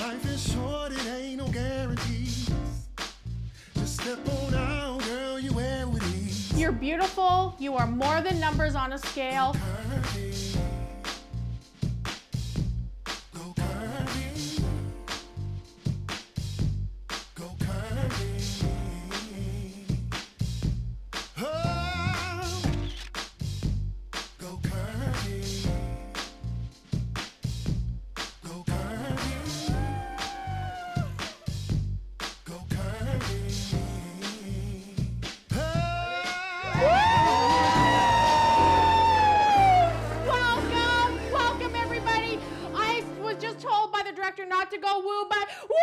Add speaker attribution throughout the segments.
Speaker 1: Life is short, it ain't no guarantees. Just step on out, girl, you wear with ease.
Speaker 2: You're beautiful. You are more than numbers on a scale.
Speaker 1: Curvy. Go curvy. Go curvy. Oh. Go curvy. Go curvy. Go curvy.
Speaker 2: Welcome everybody. I was just told by the director not to go woo, but woo!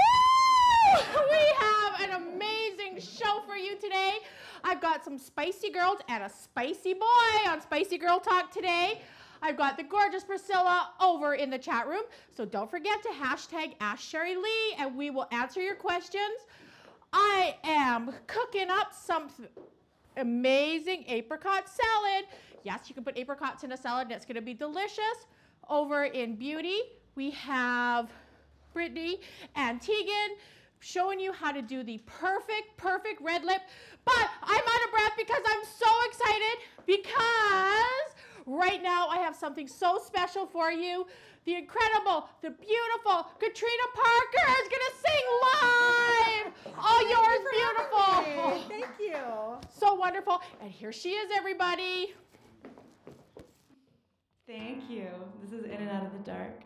Speaker 2: We have an amazing show for you today. I've got some spicy girls and a spicy boy on Spicy Girl Talk today. I've got the gorgeous Priscilla over in the chat room, so don't forget to hashtag #AskSherryLee and we will answer your questions. I am cooking up some amazing apricot salad. Yes, you can put apricots in a salad and it's going to be delicious. Over in Beauty, we have Brittany and Tegan showing you how to do the perfect red lip. But I'm out of breath because I'm so excited because right now I have something so special for you. The incredible, the beautiful Katrina Parker is going to sing live. All yours, beautiful.
Speaker 3: Oh, thank you.
Speaker 2: So wonderful. And here she is, everybody.
Speaker 3: Thank you. This is In and Out of the Dark.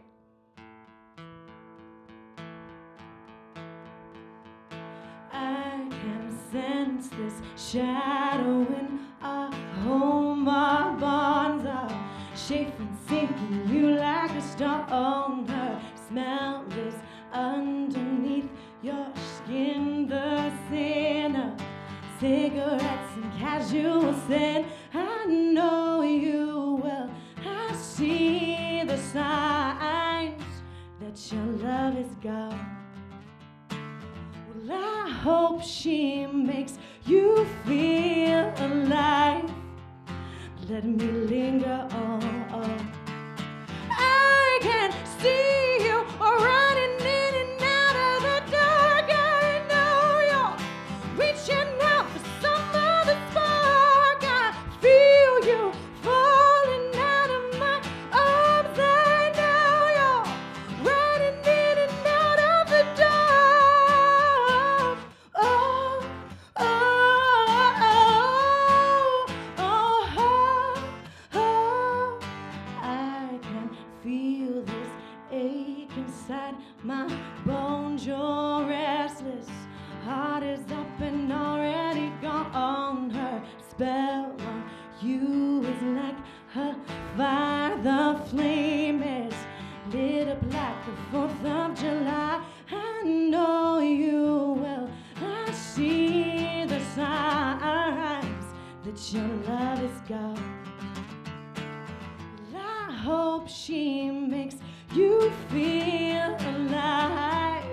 Speaker 3: I can sense this shadow in our home. Our bonds are shaping, sinking you like a stone. Her smell is underneath your skin. The sin of cigarettes and casual sin. I know you well. I see the signs that your love is gone. Well, I hope she makes you feel alive. Let me linger on. I can see you running in and out of the dark. I know you're reaching out for some other spark. I feel you falling out of my arms. I know you're running in and out of the dark. Oh, oh, oh, oh, oh. I can feel this ache inside my bones. You're restless, heart is up and already gone. Her spell on you is like her fire. The flame is lit up like the 4th of July. I know you well. I see the signs that your love is gone. Well, I hope she makes you feel alive.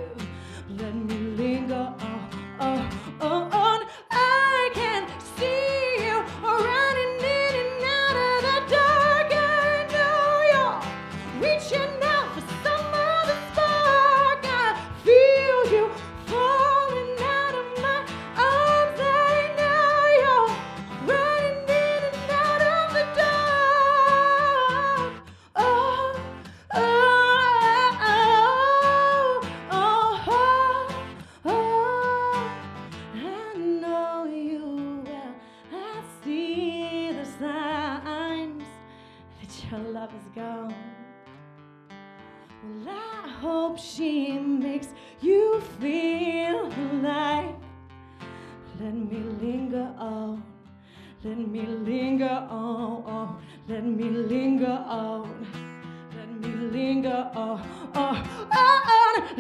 Speaker 3: Let me linger on. I can see you running in and out of the dark. I know you're reaching out for some other spark. I feel you falling out of my arms. I know you're running in and out of the dark. Oh, oh, oh, oh, oh. I know you well. I see the signs that your love is gone. Well, I hope she makes you feel alive. Let me linger on. Let me linger on. Let me linger on. Let me linger on.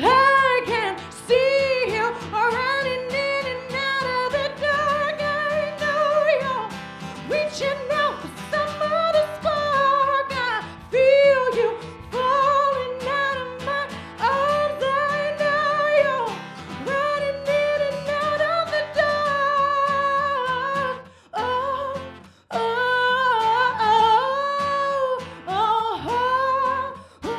Speaker 3: I can see you running in and out of the dark. I know you're reaching out for some other spark. I feel you falling out of my arms. I know you're running in and out of the dark. Oh, oh, oh, oh, oh, oh.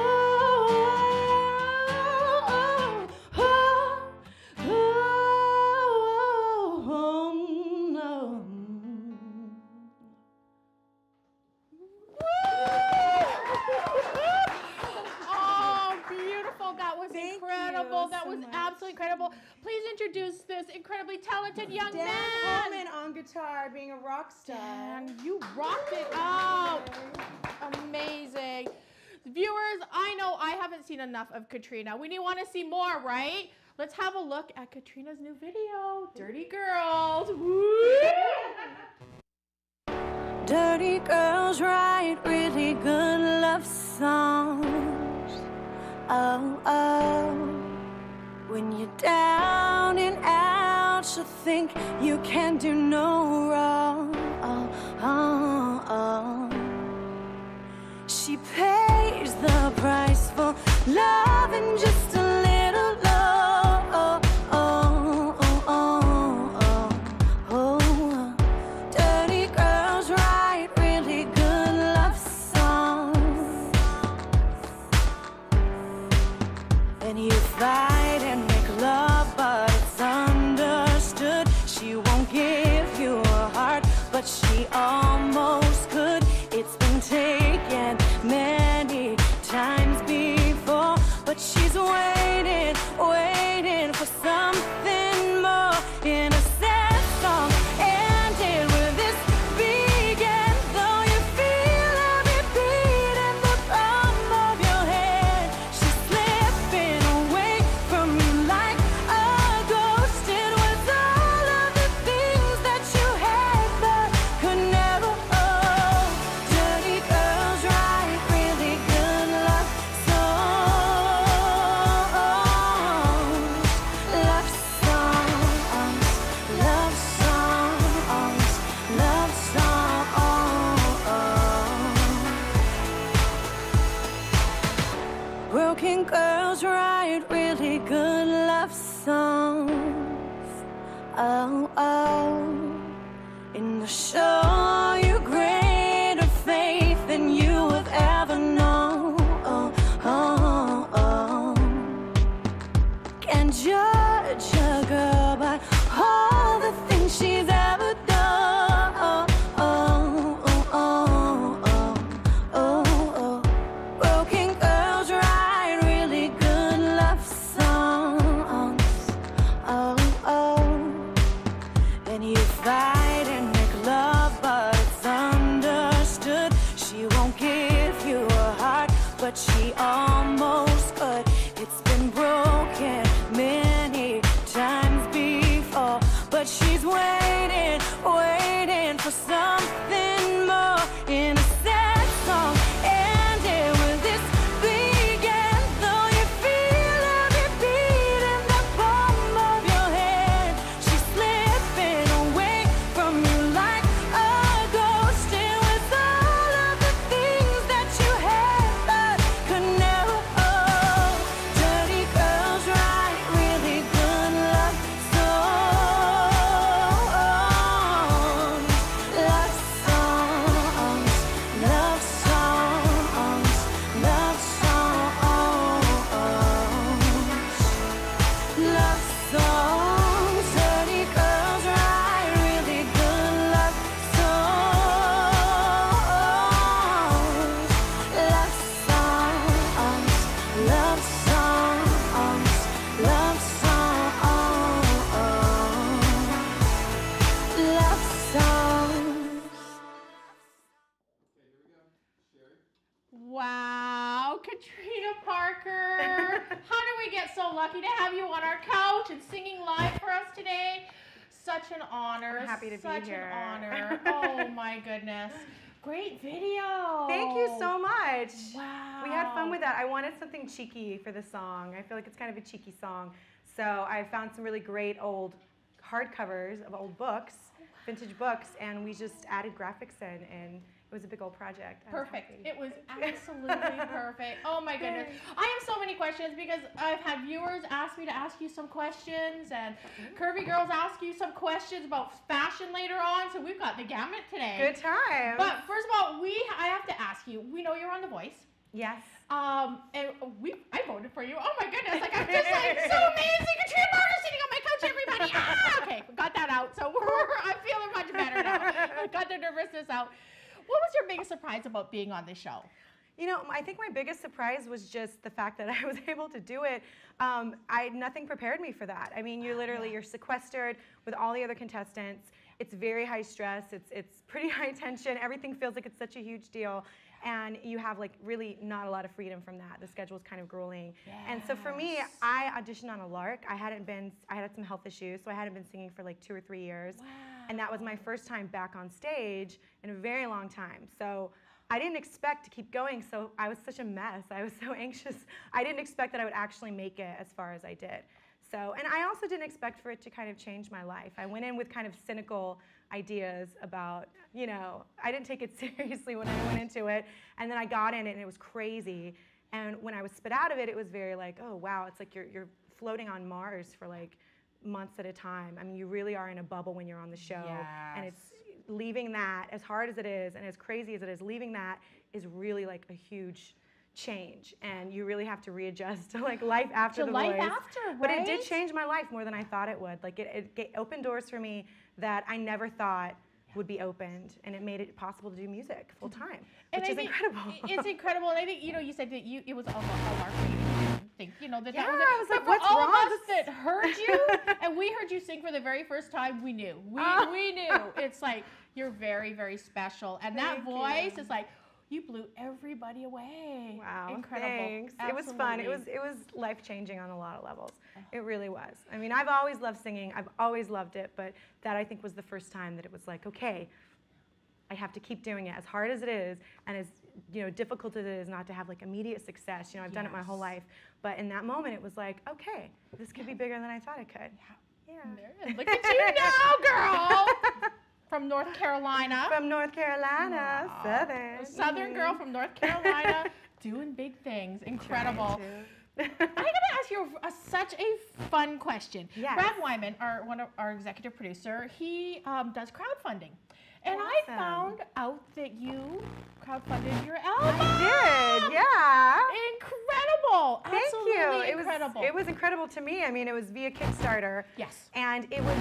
Speaker 2: Oh, that was
Speaker 3: Thank
Speaker 2: incredible.
Speaker 3: you
Speaker 2: That
Speaker 3: so
Speaker 2: was
Speaker 3: much.
Speaker 2: absolutely incredible. Please introduce this incredibly talented young
Speaker 3: Dan
Speaker 2: man.
Speaker 3: Coleman on guitar, being a rock star.
Speaker 2: And you rocked it out. Amazing. Viewers, I know I haven't seen enough of Katrina. We want to see more, right? Let's have a look at Katrina's new video, Dirty Girls. Woo!
Speaker 3: Dirty girls write really good love songs. Oh, oh. When you're down and out, you think you can do no wrong. Oh, oh, oh. She pays the price for loving just a little love. Oh, oh, oh, oh, oh, oh. Dirty girls write really good love songs. And you fight and make love, but it's understood. She won't give you a heart, but she almost could. It's been taken many times before, but she's waiting, waiting for something more. In a sad song ended with this begin. Though you feel every beat in the palm of your hand, she's slipping away from you like a ghost. It was all of the things that you had but could never hold. Dirty girls write really good love songs. Love songs, love songs, love songs. Broken girls write really good love songs. Oh, oh. In the show you greater faith than you have ever known. Oh, oh, oh. Can't judge a girl by all the things she's ever done. Oh, oh, oh, oh, oh, oh. Broken girls write really good love songs. Oh, oh. And you fight and make love, but it's understood. She won't give you a heart, but she almost could. It's been broken many times before, but she's waiting, waiting for something more. In a sad song ended with this begin. Though you feel every beat in the palm of your hand, she's slipping away from you like a ghost. It was all of the things that you had but could never hold. Dirty girls write really good love songs. Love songs, love songs, love songs. Love songs. Dirty girls write really good love songs. Love songs, love songs, love songs. Love songs.
Speaker 2: Wow, Katrina Parker. How did we get so lucky to have you on our couch and singing live for us today? Such an honor.
Speaker 4: I'm happy to be
Speaker 2: Such
Speaker 4: here.
Speaker 2: an honor. Oh my goodness. Great video.
Speaker 4: Thank you so much.
Speaker 2: Wow.
Speaker 4: We had fun with that. I wanted something cheeky for the song. I feel like it's kind of a cheeky song. So I found some really great old hardcovers of old books, vintage books, and we just added graphics in, and it was a big old project. I was
Speaker 2: Perfect.
Speaker 4: happy.
Speaker 2: It was absolutely perfect. Oh my goodness. I have so many questions because I've had viewers ask me to ask you some questions, and Curvy Girls ask you some questions about fashion later on. So we've got the gamut today.
Speaker 4: Good time.
Speaker 2: But first of all, I have to ask you. We know you're on The Voice.
Speaker 4: yes.
Speaker 2: And I voted for you. Oh my goodness! Like I'm just like so amazing. Katrina Parker sitting on my couch. Everybody. Okay, got that out. So I'm feeling much better now. I got the nervousness out. What was your biggest surprise about being on this show?
Speaker 4: You know, I think my biggest surprise was just the fact that I was able to do it. Nothing prepared me for that. I mean, you're sequestered with all the other contestants. It's very high stress. It's pretty high tension. Everything feels like it's such a huge deal. And you have like really not a lot of freedom from that. The schedule is kind of grueling.
Speaker 2: Yes.
Speaker 4: And so for me, I auditioned on a lark. I had some health issues, so I hadn't been singing for like 2 or 3 years.
Speaker 2: Wow.
Speaker 4: And that was my first time back on stage in a very long time. So I didn't expect to keep going, so I was such a mess. I was so anxious. I didn't expect that I would actually make it as far as I did. So, and I also didn't expect for it to kind of change my life. I went in with kind of cynical ideas about, you know, I didn't take it seriously when I went into it, and then I got in it and it was crazy. And when I was spit out of it, it was very like, oh wow, it's like you're floating on Mars for like months at a time. I mean, you really are in a bubble when you're on the show.
Speaker 2: Yes.
Speaker 4: And it's leaving that, as hard as it is and as crazy as it is, leaving that is really like a huge change, and you really have to readjust to like life after the
Speaker 2: life
Speaker 4: voice.
Speaker 2: after,
Speaker 4: But it
Speaker 2: right?
Speaker 4: did change my life more than I thought it would. Like it opened doors for me that I never thought would be opened, and it made it possible to do music full time,
Speaker 2: And
Speaker 4: which
Speaker 2: I
Speaker 4: is
Speaker 2: think
Speaker 4: incredible.
Speaker 2: It's incredible, and I think you said that it was a lark for you. You didn't think that
Speaker 4: Yeah,
Speaker 2: that was
Speaker 4: I was
Speaker 2: but
Speaker 4: like,
Speaker 2: for
Speaker 4: what's
Speaker 2: all
Speaker 4: wrong?
Speaker 2: of us that heard you and we heard you sing for the very first time, we knew. We knew. It's like you're very, very special, and that
Speaker 4: Thank
Speaker 2: voice
Speaker 4: you.
Speaker 2: is like you blew everybody away.
Speaker 4: Wow,
Speaker 2: Incredible.
Speaker 4: thanks. It was fun. It
Speaker 2: Absolutely.
Speaker 4: was life-changing on a lot of levels. It really was. I mean, I've always loved singing. I've always loved it, but that I think was the first time that it was like, okay, I have to keep doing it as hard as it is, and as difficult as it is not to have like immediate success. I've done it my whole life, but in that moment, it was like, okay, this could be bigger than I thought it could. Yeah.
Speaker 2: There it is. Look at you now, girl. From North Carolina.
Speaker 4: From North Carolina, Southern.
Speaker 2: A Southern girl from North Carolina doing big things. Incredible. I gotta ask you such a fun question.
Speaker 4: Yes.
Speaker 2: Brad Wyman, our executive producer, he does crowdfunding. And I
Speaker 4: Awesome.
Speaker 2: found out that you crowdfunded your album.
Speaker 4: I did, yeah.
Speaker 2: Incredible.
Speaker 4: Thank
Speaker 2: Absolutely
Speaker 4: you.
Speaker 2: incredible.
Speaker 4: It was incredible to me. I mean, it was via Kickstarter.
Speaker 2: Yes.
Speaker 4: And it was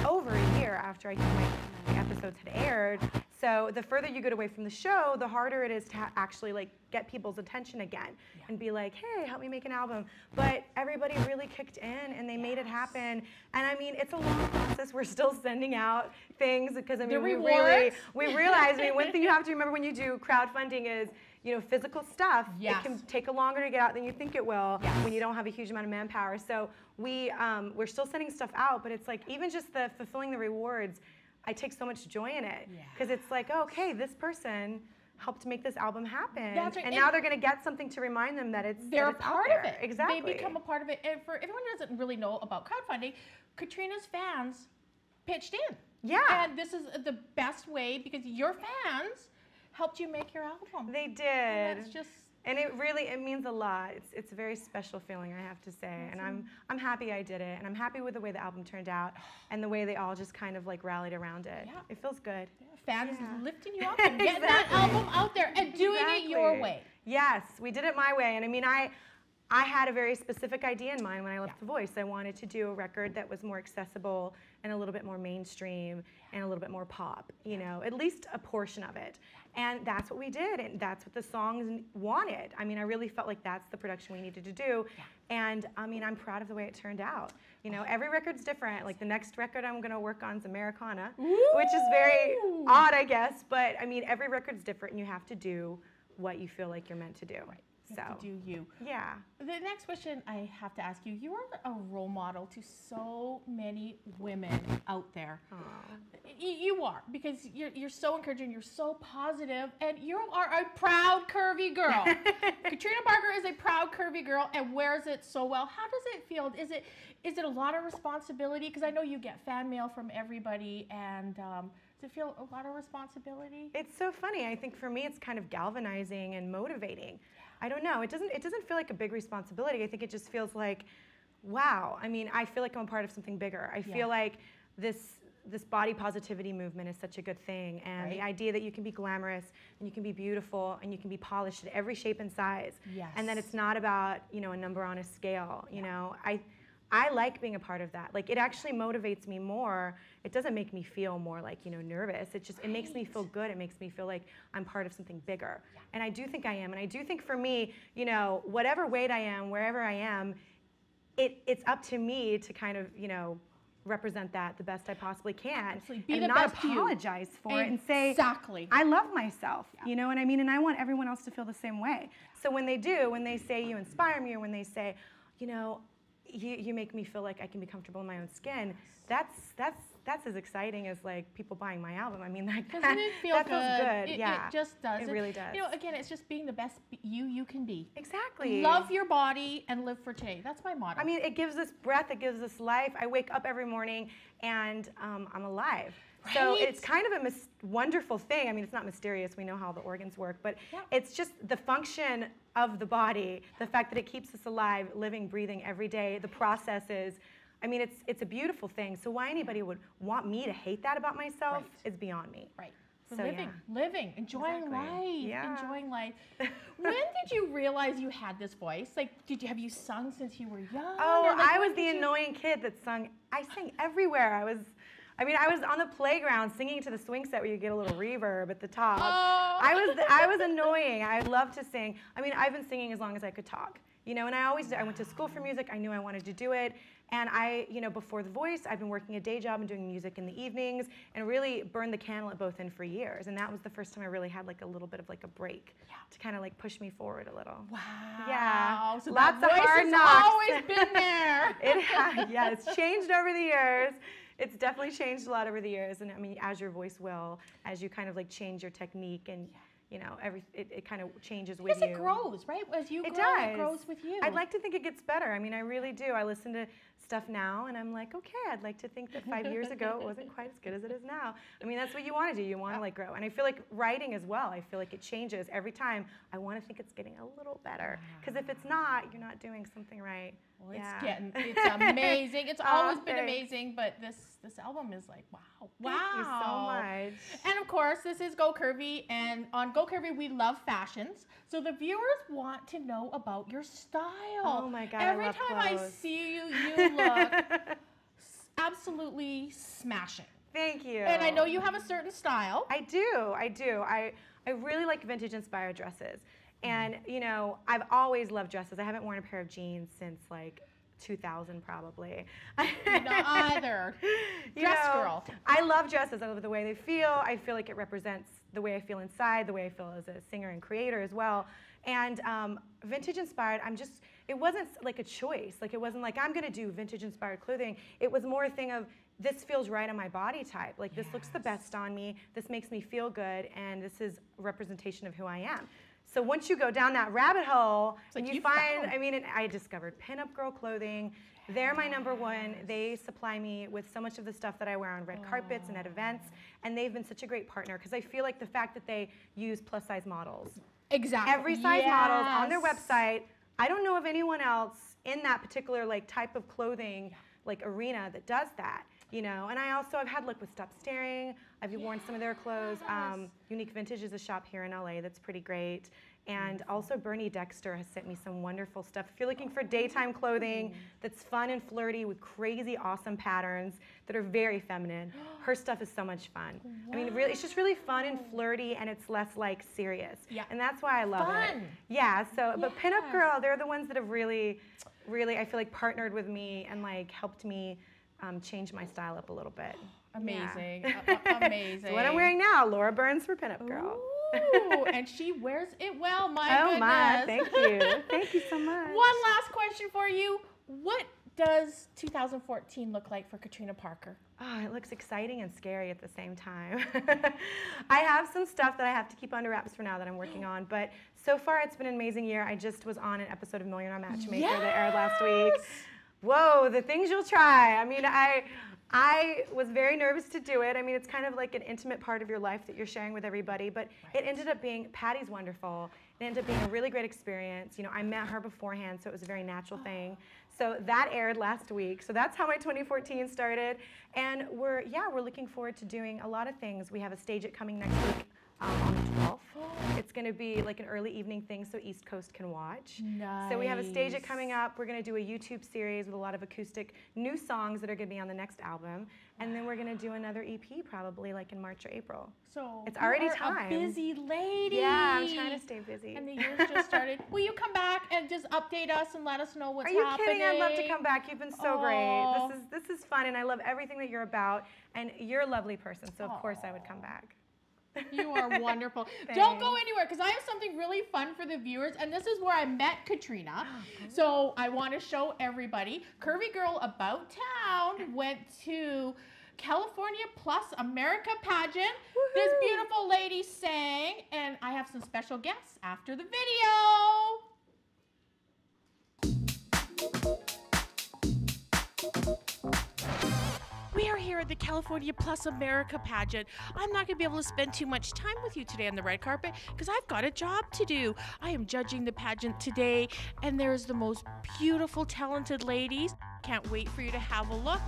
Speaker 4: over a year after my episodes had aired. So the further you get away from the show, the harder it is to actually like get people's attention again and be like, hey, help me make an album. But everybody really kicked in and they made it happen. And I mean, it's a long process. We're still sending out things because I mean, we realize, I mean, one thing you have to remember when you do crowdfunding is, physical stuff.
Speaker 2: Yes.
Speaker 4: It can take longer to get out than you think it will when you don't have a huge amount of manpower. So we're still sending stuff out, but it's like even just the fulfilling the rewards, I take so much joy in it because it's like, oh, okay, this person helped make this album happen,
Speaker 2: That's right.
Speaker 4: and now they're going to get something to remind them that
Speaker 2: they're a
Speaker 4: out
Speaker 2: part
Speaker 4: there.
Speaker 2: of it.
Speaker 4: Exactly.
Speaker 2: They become a part of it. And for everyone who doesn't really know about crowdfunding, Katrina's fans pitched in.
Speaker 4: Yeah.
Speaker 2: And this is the best way because your fans helped you make your album.
Speaker 4: They did.
Speaker 2: And that's just.
Speaker 4: And it means a lot. It's a very special feeling, I have to say. And I'm happy I did it, and I'm happy with the way the album turned out, and the way they all just kind of like rallied around it.
Speaker 2: Yeah.
Speaker 4: It feels good.
Speaker 2: Fans lifting you up and getting that album out there and doing it your way.
Speaker 4: Yes, we did it my way. And I mean, I had a very specific idea in mind when I left The Voice. I wanted to do a record that was more accessible and a little bit more mainstream and a little bit more pop, at least a portion of it. And that's what we did, and that's what the songs wanted. I mean, I really felt like that's the production we needed to do. And I mean, I'm proud of the way it turned out. Every record's different. Like the next record I'm gonna work on is Americana, which is very odd, I guess. But I mean, every record's different, and you have to do what you feel like you're meant to do.
Speaker 2: You have to do you.
Speaker 4: Yeah.
Speaker 2: The next question I have to ask you, you are a role model to so many women out there. You are, because you're so encouraging, you're so positive, and you are a proud, curvy girl. Katrina Barker is a proud, curvy girl and wears it so well. How does it feel? Is it a lot of responsibility? Because I know you get fan mail from everybody, and does it feel a lot of responsibility?
Speaker 4: It's so funny. I think for me, it's kind of galvanizing and motivating. I don't know. It doesn't feel like a big responsibility. I think it just feels like, wow. I mean, I feel like I'm a part of something bigger. I feel like this body positivity movement is such a good thing, and the idea that you can be glamorous and you can be beautiful and you can be polished at every shape and size, and that it's not about a number on a scale. I like being a part of that. Like, it actually motivates me more. It doesn't make me feel more like, nervous. It just, it makes me feel good. It makes me feel like I'm part of something bigger. Yeah. And I do think I am. And I do think for me, whatever weight I am, wherever I am, it's up to me to kind of, represent that the best I possibly can.
Speaker 2: Be
Speaker 4: and not apologize for it and say,
Speaker 2: exactly.
Speaker 4: I love myself. Yeah. You know what I mean? And I want everyone else to feel the same way. So when they say you inspire me, or when they say, you make me feel like I can be comfortable in my own skin, that's as exciting as like people buying my album. I mean,
Speaker 2: doesn't it feel
Speaker 4: that
Speaker 2: good?
Speaker 4: feels good.
Speaker 2: It just does.
Speaker 4: It really does.
Speaker 2: Again, it's just being the best you can be.
Speaker 4: Exactly.
Speaker 2: Love your body and live for today. That's my motto.
Speaker 4: I mean, it gives us breath. It gives us life. I wake up every morning and I'm alive.
Speaker 2: Right?
Speaker 4: So it's kind of a wonderful thing. I mean, it's not mysterious. We know how the organs work, but it's just the function of the body, the fact that it keeps us alive, living, breathing every day, the processes. I mean, it's a beautiful thing. So why anybody would want me to hate that about myself is beyond me.
Speaker 2: Right.
Speaker 4: So
Speaker 2: living, enjoying life, enjoying life. When did you realize you had this voice? Like, have you sung since you were young?
Speaker 4: Oh, I was the annoying kid that sung. I sang everywhere. I was on the playground singing to the swing set where you get a little reverb at the top.
Speaker 2: Oh.
Speaker 4: I was annoying. I loved to sing. I mean, I've been singing as long as I could talk. And I went to school for music. I knew I wanted to do it. And before The Voice, I've been working a day job and doing music in the evenings and really burned the candle at both ends for years. And that was the first time I really had like a little bit of like a break to kind of like push me forward a little.
Speaker 2: Wow.
Speaker 4: Yeah.
Speaker 2: So
Speaker 4: lots
Speaker 2: that
Speaker 4: of
Speaker 2: voice
Speaker 4: hard
Speaker 2: has
Speaker 4: knocks.
Speaker 2: always been there.
Speaker 4: It's changed over the years. It's definitely changed a lot over the years. And I mean, as your voice will, as you kind of like change your technique and it kind of changes with you.
Speaker 2: Because it grows, right? As you grow, it grows with you.
Speaker 4: I'd like to think it gets better. I mean, I really do. I listen to stuff now, and I'm like, okay, I'd like to think that 5 years ago it wasn't quite as good as it is now. I mean, that's what you want to do. You want to like grow. And I feel like writing as well. I feel like it changes every time. I want to think it's getting a little better. Because if it's not, you're not doing something right.
Speaker 2: Well, it's amazing. It's always been amazing, but this album is like, wow.
Speaker 4: Thank you so much.
Speaker 2: And of course, this is Go Curvy, and on Go Curvy, we love fashions. So the viewers want to know about your style.
Speaker 4: Oh my God,
Speaker 2: Every
Speaker 4: I love
Speaker 2: time
Speaker 4: clothes.
Speaker 2: I see you, you look absolutely smashing.
Speaker 4: Thank you.
Speaker 2: And I know you have a certain style.
Speaker 4: I do. I really like vintage inspired dresses. And, I've always loved dresses. I haven't worn a pair of jeans since like 2000 probably.
Speaker 2: Not either. Dress girl.
Speaker 4: I love dresses. I love the way they feel. I feel like it represents the way I feel inside, the way I feel as a singer and creator as well. And vintage inspired, it wasn't like a choice. Like it wasn't like I'm gonna do vintage inspired clothing. It was more a thing of this feels right on my body type. Like this looks the best on me. This makes me feel good, and this is a representation of who I am. So once you go down that rabbit hole, and you find, I discovered pinup girl clothing. They're my number one. They supply me with so much of the stuff that I wear on red carpets and at events, and they've been such a great partner because I feel like the fact that they use plus size models.
Speaker 2: Exactly.
Speaker 4: Every size models on their website. I don't know of anyone else in that particular like type of clothing like arena that does that. And I've had luck with Stop Staring. I've worn some of their clothes. Unique Vintage is a shop here in LA that's pretty great. And also Bernie Dexter has sent me some wonderful stuff. If you're looking for daytime clothing that's fun and flirty with crazy awesome patterns that are very feminine, her stuff is so much fun. Wow. I mean, really, it's just really fun and flirty, and it's less like serious. Yeah. And that's why I love it. Yeah, but Pinup Girl, they're the ones that have really, I feel like partnered with me and like helped me change my style up a little bit.
Speaker 2: Amazing.
Speaker 4: Yeah.
Speaker 2: Amazing.
Speaker 4: So what I'm wearing now, Laura Burns for Pinup Girl.
Speaker 2: Ooh, and she wears it well, my goodness.
Speaker 4: Oh my, thank you. Thank you so much.
Speaker 2: One last question for you. What does 2014 look like for Katrina Parker?
Speaker 4: Oh, it looks exciting and scary at the same time. I have some stuff that I have to keep under wraps for now that I'm working on, but so far it's been an amazing year. I just was on an episode of Millionaire Matchmaker that aired last week. Whoa, the things you'll try. I mean, I was very nervous to do it. I mean, it's kind of like an intimate part of your life that you're sharing with everybody, but it ended up being, Patty's wonderful. It ended up being a really great experience. I met her beforehand, so it was a very natural thing. So that aired last week. So that's how my 2014 started. And we're looking forward to doing a lot of things. We have a Stage It coming next week on the 12th. It's going to be like an early evening thing so East Coast can watch.
Speaker 2: Nice.
Speaker 4: So we have a stage it coming up. We're going to do a YouTube series with a lot of acoustic new songs that are going to be on the next album. And then we're going to do another EP probably like in March or April.
Speaker 2: So
Speaker 4: it's already
Speaker 2: you are
Speaker 4: time.
Speaker 2: a busy lady.
Speaker 4: Yeah, I'm trying to stay busy.
Speaker 2: And the year's just started. Will you come back and just update us and let us know what's happening?
Speaker 4: Are you kidding? I'd love to come back. You've been so great. This is fun, and I love everything that you're about. And you're a lovely person, so of course I would come back.
Speaker 2: You are wonderful. Don't go anywhere because I have something really fun for the viewers, and this is where I met Katrina. So I want to show everybody. Curvy Girl About Town went to California Plus America pageant. This beautiful lady sang, and I have some special guests after the video. We are here at the California Plus America pageant. I'm not going to be able to spend too much time with you today on the red carpet because I've got a job to do. I am judging the pageant today, and there's the most beautiful, talented ladies. Can't wait for you to have a look.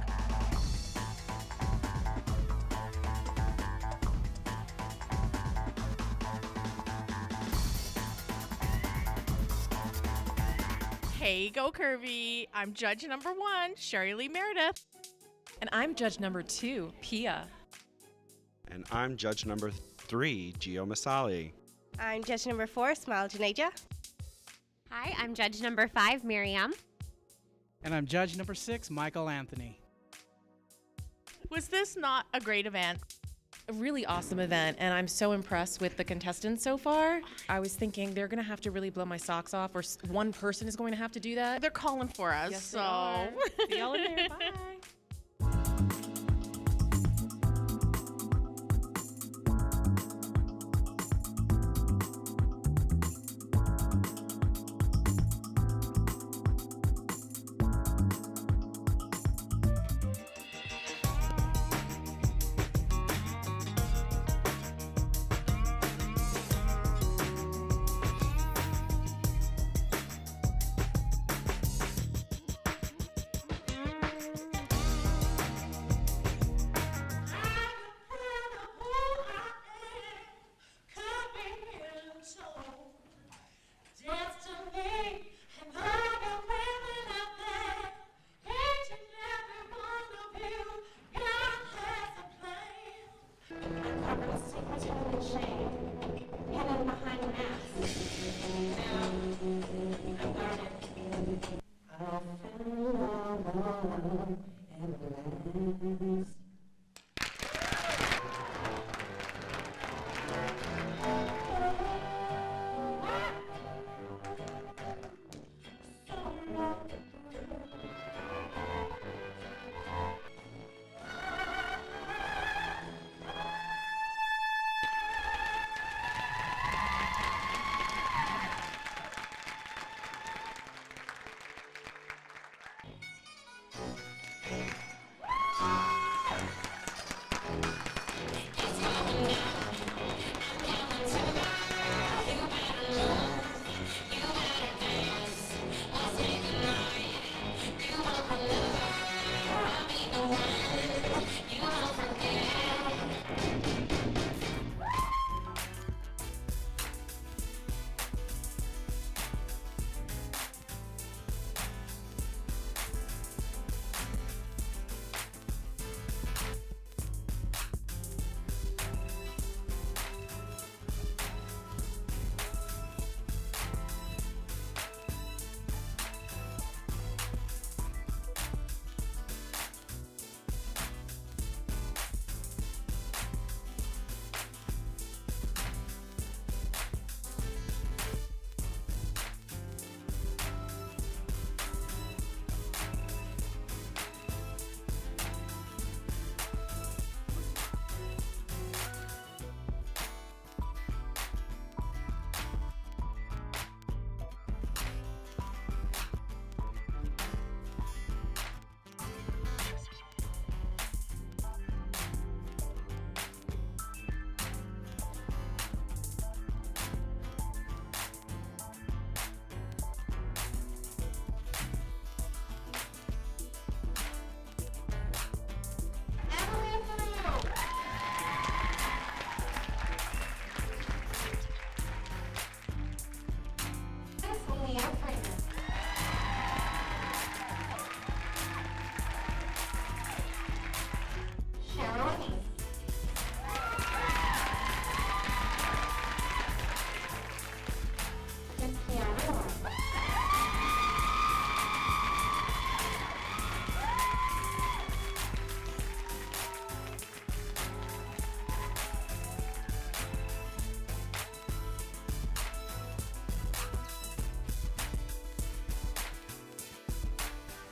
Speaker 2: Hey, go Curvy. I'm judge number 1, Sherry Lee Meredith.
Speaker 5: And I'm judge number 2, Pia.
Speaker 6: And I'm judge number 3, Gio Masali.
Speaker 7: I'm judge number 4, Smile Janeja.
Speaker 8: Hi, I'm judge number 5, Miriam.
Speaker 9: And I'm judge number 6, Michael Anthony.
Speaker 2: Was this not a great event?
Speaker 5: A really awesome event, and I'm so impressed with the contestants so far. I was thinking they're going to have to really blow my socks off, or one person is going to have to do that.
Speaker 2: They're calling for us,
Speaker 5: Yes,
Speaker 2: so.
Speaker 5: they are. See y'all in there. Bye.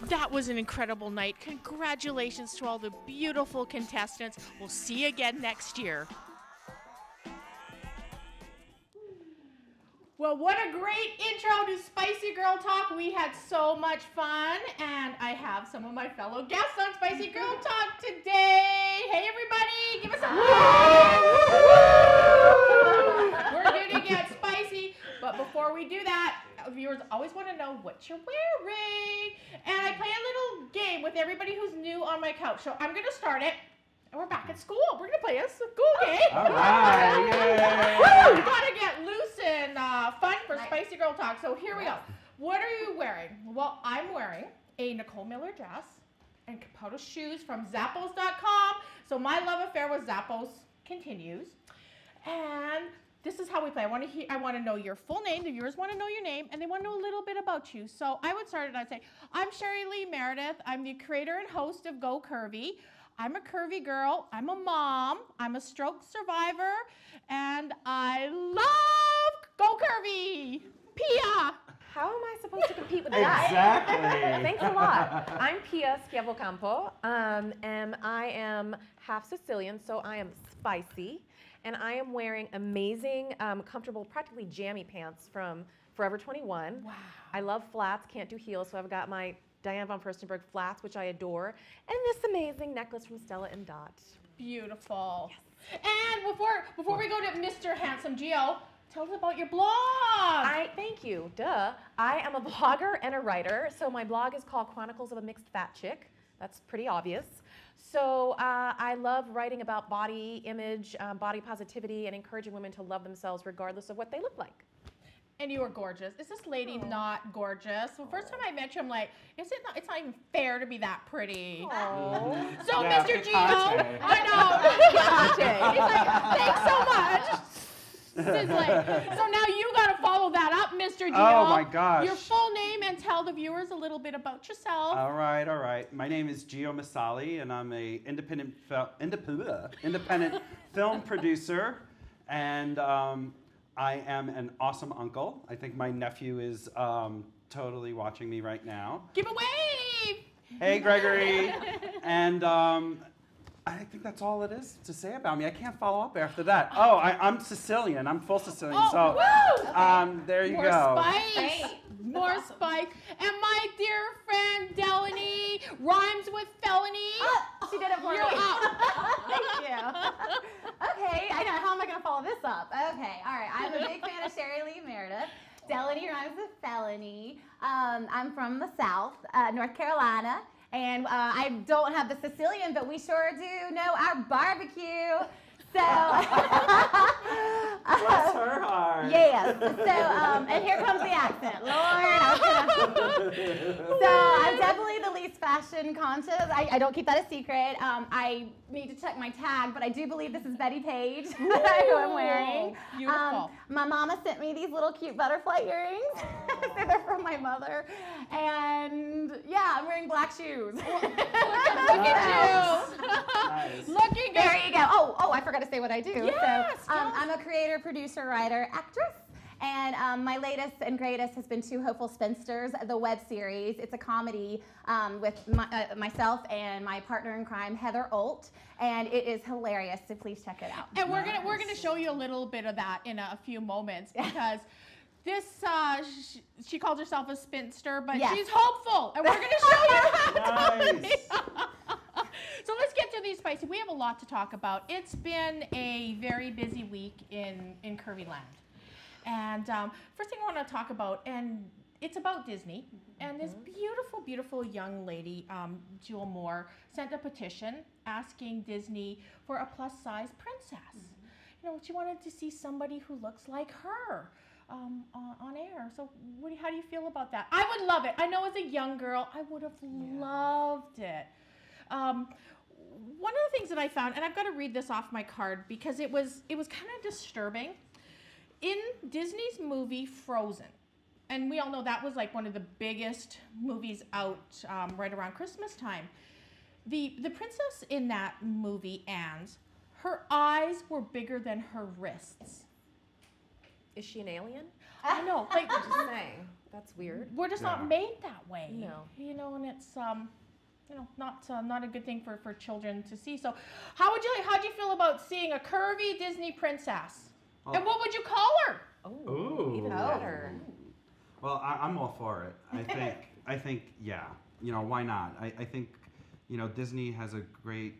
Speaker 2: that was an incredible night. Congratulations to all the beautiful contestants. We'll see you again next year. Well, what a great intro to Spicy Girl Talk. We had so much fun, and I have some of my fellow guests on Spicy Girl Talk today. Hey, everybody, give us a woo! We're going to get spicy, but before we do that, viewers always want to know what you're wearing, and I play a little game with everybody who's new on my couch. So I'm going to start it. And we're back at school. We're going to play a school game.
Speaker 6: All right, yay.
Speaker 2: Woo! We got to get loose and fun for Spicy Girl Talk. So here we go. What are you wearing? Well, I'm wearing a Nicole Miller dress and Capoto shoes from Zappos.com. So my love affair with Zappos continues. And this is how we play. I want to know your full name. The viewers want to know your name, and they want to know a little bit about you. So I would start it. I'd say, I'm Sherry Lee Meredith. I'm the creator and host of Go Curvy. I'm a curvy girl, I'm a mom, I'm a stroke survivor, and I love Go Curvy! Pia!
Speaker 10: How am I supposed to compete with that?
Speaker 6: Exactly.
Speaker 10: Thanks a lot. I'm Pia Schiavocampo, and I am half Sicilian, so I am spicy, and I am wearing amazing, comfortable, practically jammy pants from Forever 21.
Speaker 2: Wow.
Speaker 10: I love flats, can't do heels, so I've got my Diane von Furstenberg flats, which I adore, and this amazing necklace from Stella and Dot.
Speaker 2: Beautiful. Yes. And before we go to Mr. Handsome Gio, tell us about your blog.
Speaker 10: Thank you. Duh. I am a blogger and a writer, so my blog is called Chronicles of a Mixed Fat Chick. That's pretty obvious. So I love writing about body image, body positivity, and encouraging women to love themselves regardless of what they look like.
Speaker 2: And you are gorgeous. Is this lady not gorgeous? Well, first time I met you, I'm like, it's not even fair to be that pretty.
Speaker 10: Aww.
Speaker 2: So,
Speaker 6: Yeah,
Speaker 2: Mr. Gio,
Speaker 6: Picasso.
Speaker 2: I know. He's like, thanks so much. Sizzling. So now you got to follow that up, Mr. Gio.
Speaker 6: Oh my gosh.
Speaker 2: Your full name, and tell the viewers a little bit about yourself.
Speaker 6: All right. My name is Gio Masali, and I'm a independent film producer, and I am an awesome uncle. I think my nephew is totally watching me right now.
Speaker 2: Give a wave!
Speaker 6: Hey, Gregory. And I think that's all it is to say about me. I can't follow up after that. Oh, I'm Sicilian. I'm full Sicilian.
Speaker 2: Oh,
Speaker 6: so
Speaker 2: woo!
Speaker 6: there you
Speaker 2: More
Speaker 6: go.
Speaker 2: spice. More spice. And my dear friend Delaney rhymes with felony.
Speaker 11: She did it for
Speaker 2: You're
Speaker 11: me.
Speaker 2: up.
Speaker 11: Thank you. Okay, I know. How am I going to follow this up? Okay, all right. I'm a big fan of Sherry Lee Meredith. Delaney rhymes with felony. I'm from the South, North Carolina. And I don't have the Sicilian, but we sure do know our barbecue. So,
Speaker 6: Bless her heart.
Speaker 11: yes. So, and here comes the accent. Lord, So I'm definitely the least fashion conscious. I don't keep that a secret. I need to check my tag, but I do believe this is Betty Page who I'm wearing.
Speaker 2: Beautiful.
Speaker 11: My mama sent me these little cute butterfly earrings. So they're from my mother. And yeah, I'm wearing black shoes.
Speaker 2: Look at you.
Speaker 6: Nice.
Speaker 2: Looking good.
Speaker 11: There you go. Oh, I forgot to say what I do.
Speaker 2: Yes,
Speaker 11: So I'm a creator, producer, writer, actress. And my latest and greatest has been Two Hopeful Spinsters, the web series. It's a comedy with myself and my partner in crime, Heather Olt, and it is hilarious. So please check it out.
Speaker 2: And we're gonna show you a little bit of that in a few moments because this she calls herself a spinster, but
Speaker 11: Yes.
Speaker 2: she's hopeful, and we're gonna show you that.
Speaker 6: Nice.
Speaker 2: So let's get to these spicy. We have a lot to talk about. It's been a very busy week in Curvy Land. And first thing I want to talk about, and it's about Disney, and this beautiful, beautiful young lady, Jewel Moore, sent a petition asking Disney for a plus-size princess. You know, she wanted to see somebody who looks like her on air. So how do you feel about that? I would love it. I know as a young girl, I would have loved it. One of the things that I found, and I've got to read this off my card because it was kind of disturbing. In Disney's movie Frozen, and we all know that was like one of the biggest movies out right around Christmas time. The princess in that movie, Anne's, her eyes were bigger than her wrists.
Speaker 10: Is she an alien?
Speaker 2: I know. Like,
Speaker 10: I'm just saying.
Speaker 5: That's weird.
Speaker 2: We're just not made that way.
Speaker 5: No.
Speaker 2: You know, and it's not a good thing for children to see. So, how'd you feel about seeing a curvy Disney princess?
Speaker 6: Oh.
Speaker 2: And what would you call her?
Speaker 5: Oh, even better.
Speaker 6: Well, I'm all for it. I think, yeah. You know, why not? I think, you know, Disney has a great,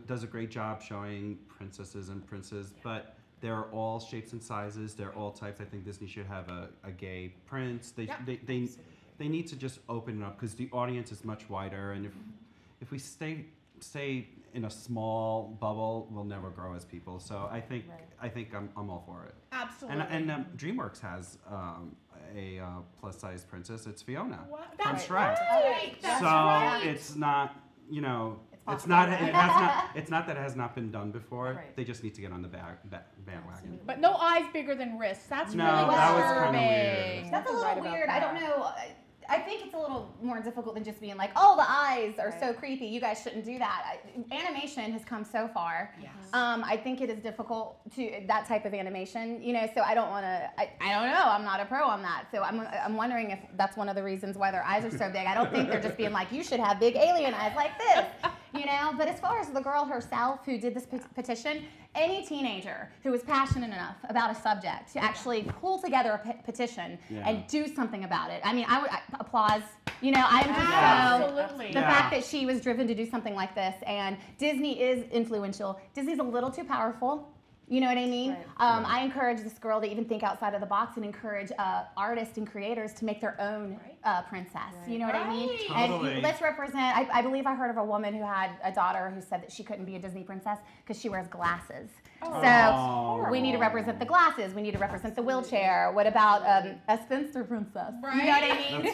Speaker 6: does a great job showing princesses and princes, but they're all shapes and sizes. They're all types. I think Disney should have a gay prince. They need to just open it up because the audience is much wider, and if we stay in a small bubble, we'll never grow as people. So I think I'm all for it.
Speaker 2: Absolutely.
Speaker 6: And DreamWorks has a plus size princess. It's Fiona from
Speaker 2: That's
Speaker 6: Shrek.
Speaker 2: right. That's
Speaker 6: So
Speaker 2: right.
Speaker 6: it's not, you know, it's
Speaker 11: possible,
Speaker 6: not
Speaker 11: right?
Speaker 6: it's not that it has not been done before.
Speaker 5: Right.
Speaker 6: They just need to get on the bandwagon.
Speaker 2: But no eyes bigger than wrists. That's
Speaker 6: No,
Speaker 2: really
Speaker 6: that was
Speaker 2: disturbing.
Speaker 6: kinda weird.
Speaker 11: That's a little
Speaker 5: Right about
Speaker 11: weird. I don't
Speaker 5: that.
Speaker 11: know. I think it's a little more difficult than just being like, oh, the eyes are so creepy. You guys shouldn't do that. Animation has come so far.
Speaker 2: Yes.
Speaker 11: I think it is difficult that type of animation, you know. So I don't want to. I don't know. I'm not a pro on that. So I'm wondering if that's one of the reasons why their eyes are so big. I don't think they're just being like, you should have big alien eyes like this, you know. But as far as the girl herself who did this petition, any teenager who is passionate enough about a subject to actually pull together a petition and do something about it. I mean, I would applause. You know, I'm just
Speaker 2: Absolutely.
Speaker 11: the fact that she was driven to do something like this, and Disney is influential. Disney's a little too powerful. You know what I mean?
Speaker 5: Right.
Speaker 11: I encourage this girl to even think outside of the box and encourage artists and creators to make their own princess. You know what I mean?
Speaker 6: Totally.
Speaker 11: And let's represent. I believe I heard of a woman who had a daughter who said that she couldn't be a Disney princess because she wears glasses. So we need to represent the glasses. We need to represent the wheelchair. What about a spinster princess?
Speaker 2: Right.
Speaker 11: You know what I mean?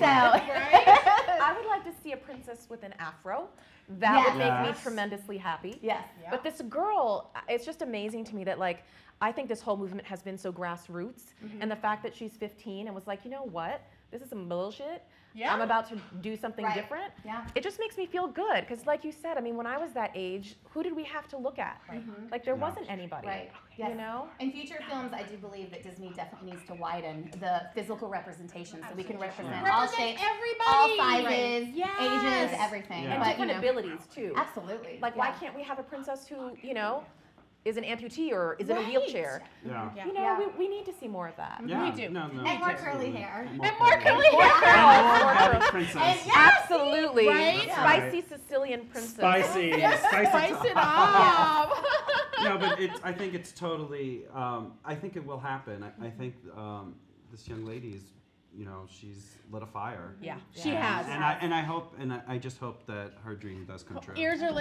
Speaker 5: I would like to see a princess with an afro. That would make me
Speaker 6: Yes.
Speaker 5: tremendously happy.
Speaker 11: Yes.
Speaker 5: But this girl, it's just amazing to me that, like, I think this whole movement has been so grassroots, and the fact that she's 15 and was like, you know what, this is some bullshit.
Speaker 2: Yeah.
Speaker 5: I'm about to do something
Speaker 11: Right.
Speaker 5: different.
Speaker 11: Yeah.
Speaker 5: It just makes me feel good because, like you said, I mean, when I was that age, who did we have to look at? Like, there wasn't anybody.
Speaker 11: Right.
Speaker 5: You
Speaker 11: Yes.
Speaker 5: know?
Speaker 11: In future films, I do believe that Disney definitely needs to widen the physical representation so we can represent all
Speaker 2: Represent
Speaker 11: shapes,
Speaker 2: everybody.
Speaker 11: all sizes,
Speaker 2: Right. Yes.
Speaker 11: ages, everything.
Speaker 6: Yeah.
Speaker 5: And
Speaker 11: But,
Speaker 5: different
Speaker 11: you know,
Speaker 5: abilities, too.
Speaker 11: absolutely.
Speaker 5: Like, why can't we have a princess who, you know, is an amputee or is in a wheelchair?
Speaker 6: Yeah.
Speaker 2: Yeah.
Speaker 5: You know, we need to see more of that.
Speaker 6: Yeah.
Speaker 2: We do.
Speaker 6: No,
Speaker 11: And more curly
Speaker 6: absolutely.
Speaker 11: hair.
Speaker 2: And more curly
Speaker 6: And
Speaker 2: hair.
Speaker 6: more happy princess.
Speaker 5: Absolutely.
Speaker 2: Right?
Speaker 5: Spicy Sicilian princess.
Speaker 6: Spicy.
Speaker 2: Spice it up.
Speaker 6: No, but I think it's totally. I think it will happen. I think this young lady is, you know, she's lit a fire.
Speaker 2: Yeah, she has.
Speaker 6: And I hope, and I just hope that her dream does come true.
Speaker 2: Ears are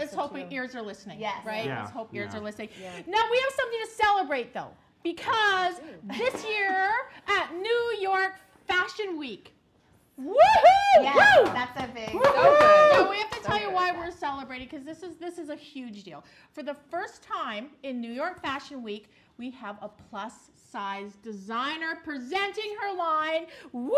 Speaker 2: ears are listening.
Speaker 11: Yes.
Speaker 2: Right?
Speaker 6: Yeah.
Speaker 2: Let's hope ears
Speaker 6: Yeah.
Speaker 2: are listening. Now we have something to celebrate though, because this year at New York Fashion Week. Woohoo!
Speaker 11: Yes,
Speaker 2: Woo!
Speaker 11: that's a big.
Speaker 2: So we have to tell you why we're celebrating because this is a huge deal. For the first time in New York Fashion Week, we have a plus size designer presenting her line. Woo!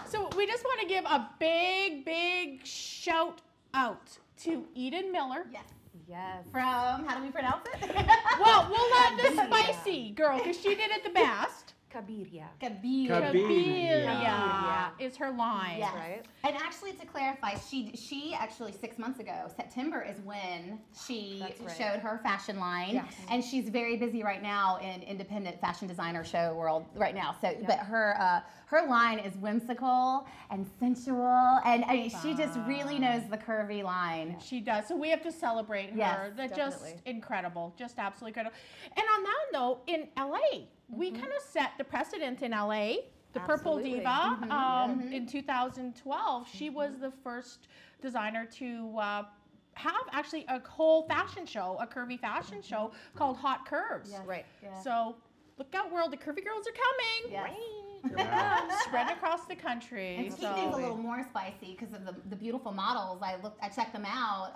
Speaker 2: So we just want to give a big shout out to Eden Miller.
Speaker 11: Yes.
Speaker 5: Yes.
Speaker 11: From, how do we pronounce it?
Speaker 2: Well, we'll let the spicy girl because she did it the best.
Speaker 5: Kabiria.
Speaker 11: Kabiria.
Speaker 2: Kabiria is her line.
Speaker 11: Yes.
Speaker 5: Right?
Speaker 11: And actually, to clarify, she actually 6 months ago, September is when she
Speaker 5: That's right.
Speaker 11: showed her fashion line,
Speaker 2: Yes.
Speaker 11: and she's very busy right now in independent fashion designer show world right now. So, but her line is whimsical and sensual, and I mean, she just really knows the curvy line.
Speaker 2: She does. So we have to celebrate her.
Speaker 11: Yes,
Speaker 2: They're just
Speaker 5: definitely.
Speaker 2: incredible. Just absolutely incredible. And on that note, in LA, we kind of set the precedent in LA. The Purple
Speaker 5: Absolutely.
Speaker 2: Diva in 2012, she was the first designer to have actually a whole fashion show, a curvy fashion show called Hot Curves.
Speaker 11: Yes.
Speaker 5: Right.
Speaker 11: Yeah.
Speaker 2: So look out, world, the curvy girls are coming.
Speaker 11: Yes.
Speaker 2: Spread across the country.
Speaker 11: And to keep
Speaker 2: So-
Speaker 11: things a little more spicy because of the beautiful models, I checked them out.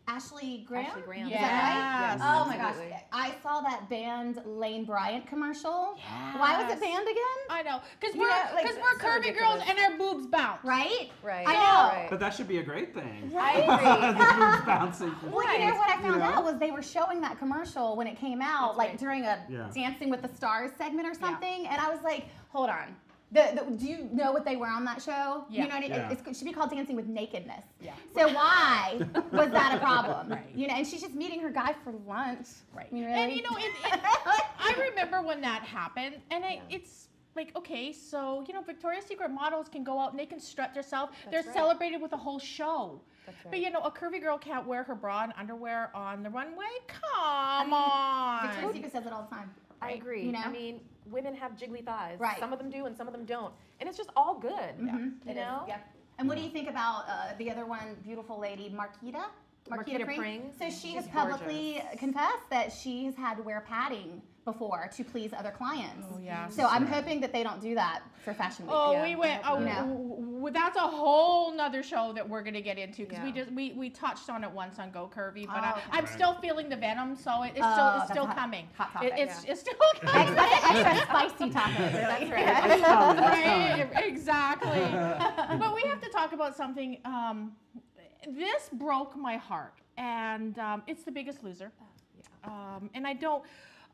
Speaker 11: Ashley Graham?
Speaker 5: Ashley Graham.
Speaker 11: Is that
Speaker 2: Yes.
Speaker 11: right? Oh my gosh.
Speaker 5: Absolutely.
Speaker 11: I saw that banned Lane Bryant commercial.
Speaker 2: Yes.
Speaker 11: Why was it banned again?
Speaker 2: I know, because
Speaker 11: You
Speaker 2: we're,
Speaker 11: know, like,
Speaker 2: cause we're
Speaker 5: so
Speaker 2: curvy girls
Speaker 5: ridiculous.
Speaker 2: and our boobs bounce.
Speaker 11: Right?
Speaker 5: Right.
Speaker 11: I know.
Speaker 5: Right.
Speaker 6: But that should be a great thing.
Speaker 5: I agree.
Speaker 6: The boobs bouncing.
Speaker 11: Well, you know what I found
Speaker 6: You know?
Speaker 11: out was they were showing that commercial when it came out, like
Speaker 5: right.
Speaker 11: during a
Speaker 6: Yeah.
Speaker 11: Dancing with the Stars segment or something, and I was like, hold on. Do you know what they were on that show?
Speaker 2: Yeah.
Speaker 11: You know what I mean?
Speaker 6: Yeah.
Speaker 11: It should be called Dancing with Nakedness.
Speaker 2: Yeah.
Speaker 11: So why was that a problem?
Speaker 2: Right.
Speaker 11: You know, and she's just meeting her guy for lunch.
Speaker 2: Right.
Speaker 11: I mean,
Speaker 2: And
Speaker 11: really?
Speaker 2: you know, I remember when that happened, and it's like, okay, so you know, Victoria's Secret models can go out and they can strut themselves. They're
Speaker 5: right.
Speaker 2: celebrated with a whole show.
Speaker 5: That's right.
Speaker 2: But you know, a curvy girl can't wear her bra and underwear on the runway. Come on.
Speaker 11: Victoria's Secret says it all the time.
Speaker 5: I agree.
Speaker 11: You know?
Speaker 5: I mean, women have jiggly thighs.
Speaker 11: Right.
Speaker 5: Some of them do and some of them don't. And it's just all good.
Speaker 11: Mhm.
Speaker 5: You
Speaker 11: It is,
Speaker 5: know?
Speaker 11: yeah. And what do you think about the other one, beautiful lady, Marquita?
Speaker 5: Marquita Pring.
Speaker 11: So she
Speaker 5: She's
Speaker 11: has publicly
Speaker 5: gorgeous.
Speaker 11: confessed that she has had to wear padding before to please other clients.
Speaker 2: Oh, yeah.
Speaker 11: So I'm hoping that they don't do that for Fashion Week.
Speaker 2: Oh,
Speaker 5: Yeah,
Speaker 2: we went.
Speaker 5: I hope
Speaker 2: Oh,
Speaker 11: not.
Speaker 2: that's a whole nother show that we're gonna get into because
Speaker 5: Yeah.
Speaker 2: we touched on it once on Go Curvy, but
Speaker 11: Oh, okay.
Speaker 2: I'm still feeling the venom, so it's
Speaker 11: Oh,
Speaker 2: still
Speaker 11: that's a hot-
Speaker 2: coming.
Speaker 11: hot topic.
Speaker 2: It's still coming.
Speaker 11: extra spicy topic.
Speaker 5: That's right.
Speaker 6: It's coming, it's
Speaker 2: Right,
Speaker 6: coming.
Speaker 2: exactly. But we have to talk about something. This broke my heart, and it's The Biggest Loser. And I don't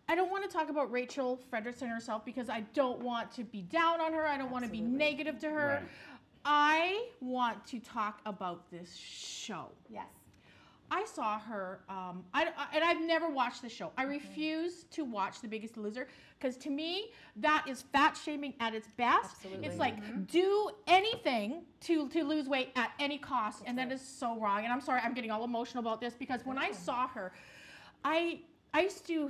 Speaker 2: want to talk about Rachel Fredrickson herself because I don't want to be down on her. I don't want to be negative to her.
Speaker 6: Right.
Speaker 2: I want to talk about this show.
Speaker 11: Yes.
Speaker 2: I saw her, and I've never watched the show. I refuse to watch The Biggest Loser because to me, that is fat shaming at its best.
Speaker 5: Absolutely.
Speaker 2: It's like, do anything to lose weight at any cost, and that is so wrong. And I'm sorry, I'm getting all emotional about this because when I saw her, I used to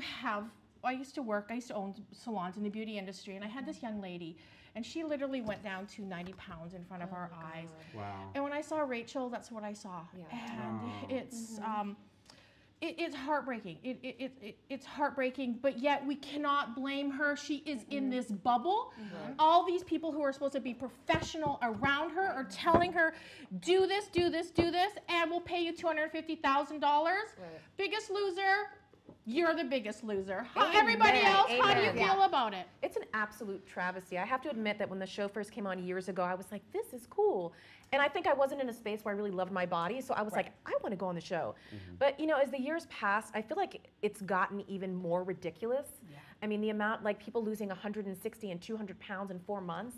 Speaker 2: own salons in the beauty industry, and I had this young lady, and she literally went down to 90 pounds in front of our eyes.
Speaker 6: Wow.
Speaker 2: And when I saw Rachel, that's what I saw.
Speaker 5: Yeah.
Speaker 2: And
Speaker 6: Oh.
Speaker 2: it's heartbreaking. It's heartbreaking, but yet we cannot blame her. She is in this bubble. All these people who are supposed to be professional around her are telling her, do this, do this, do this, and we'll pay you $250,000. Biggest Loser, you're the biggest loser. Everybody
Speaker 5: Amen.
Speaker 2: else, how do you
Speaker 5: Amen.
Speaker 2: feel about it?
Speaker 5: It's an absolute travesty. I have to admit that when the show first came on years ago, I was like, this is cool. And I think I wasn't in a space where I really loved my body, so I was like, I want to go on the show. But you know, as the years passed, I feel like it's gotten even more ridiculous. I mean, the amount, like people losing 160 and 200 pounds in 4 months,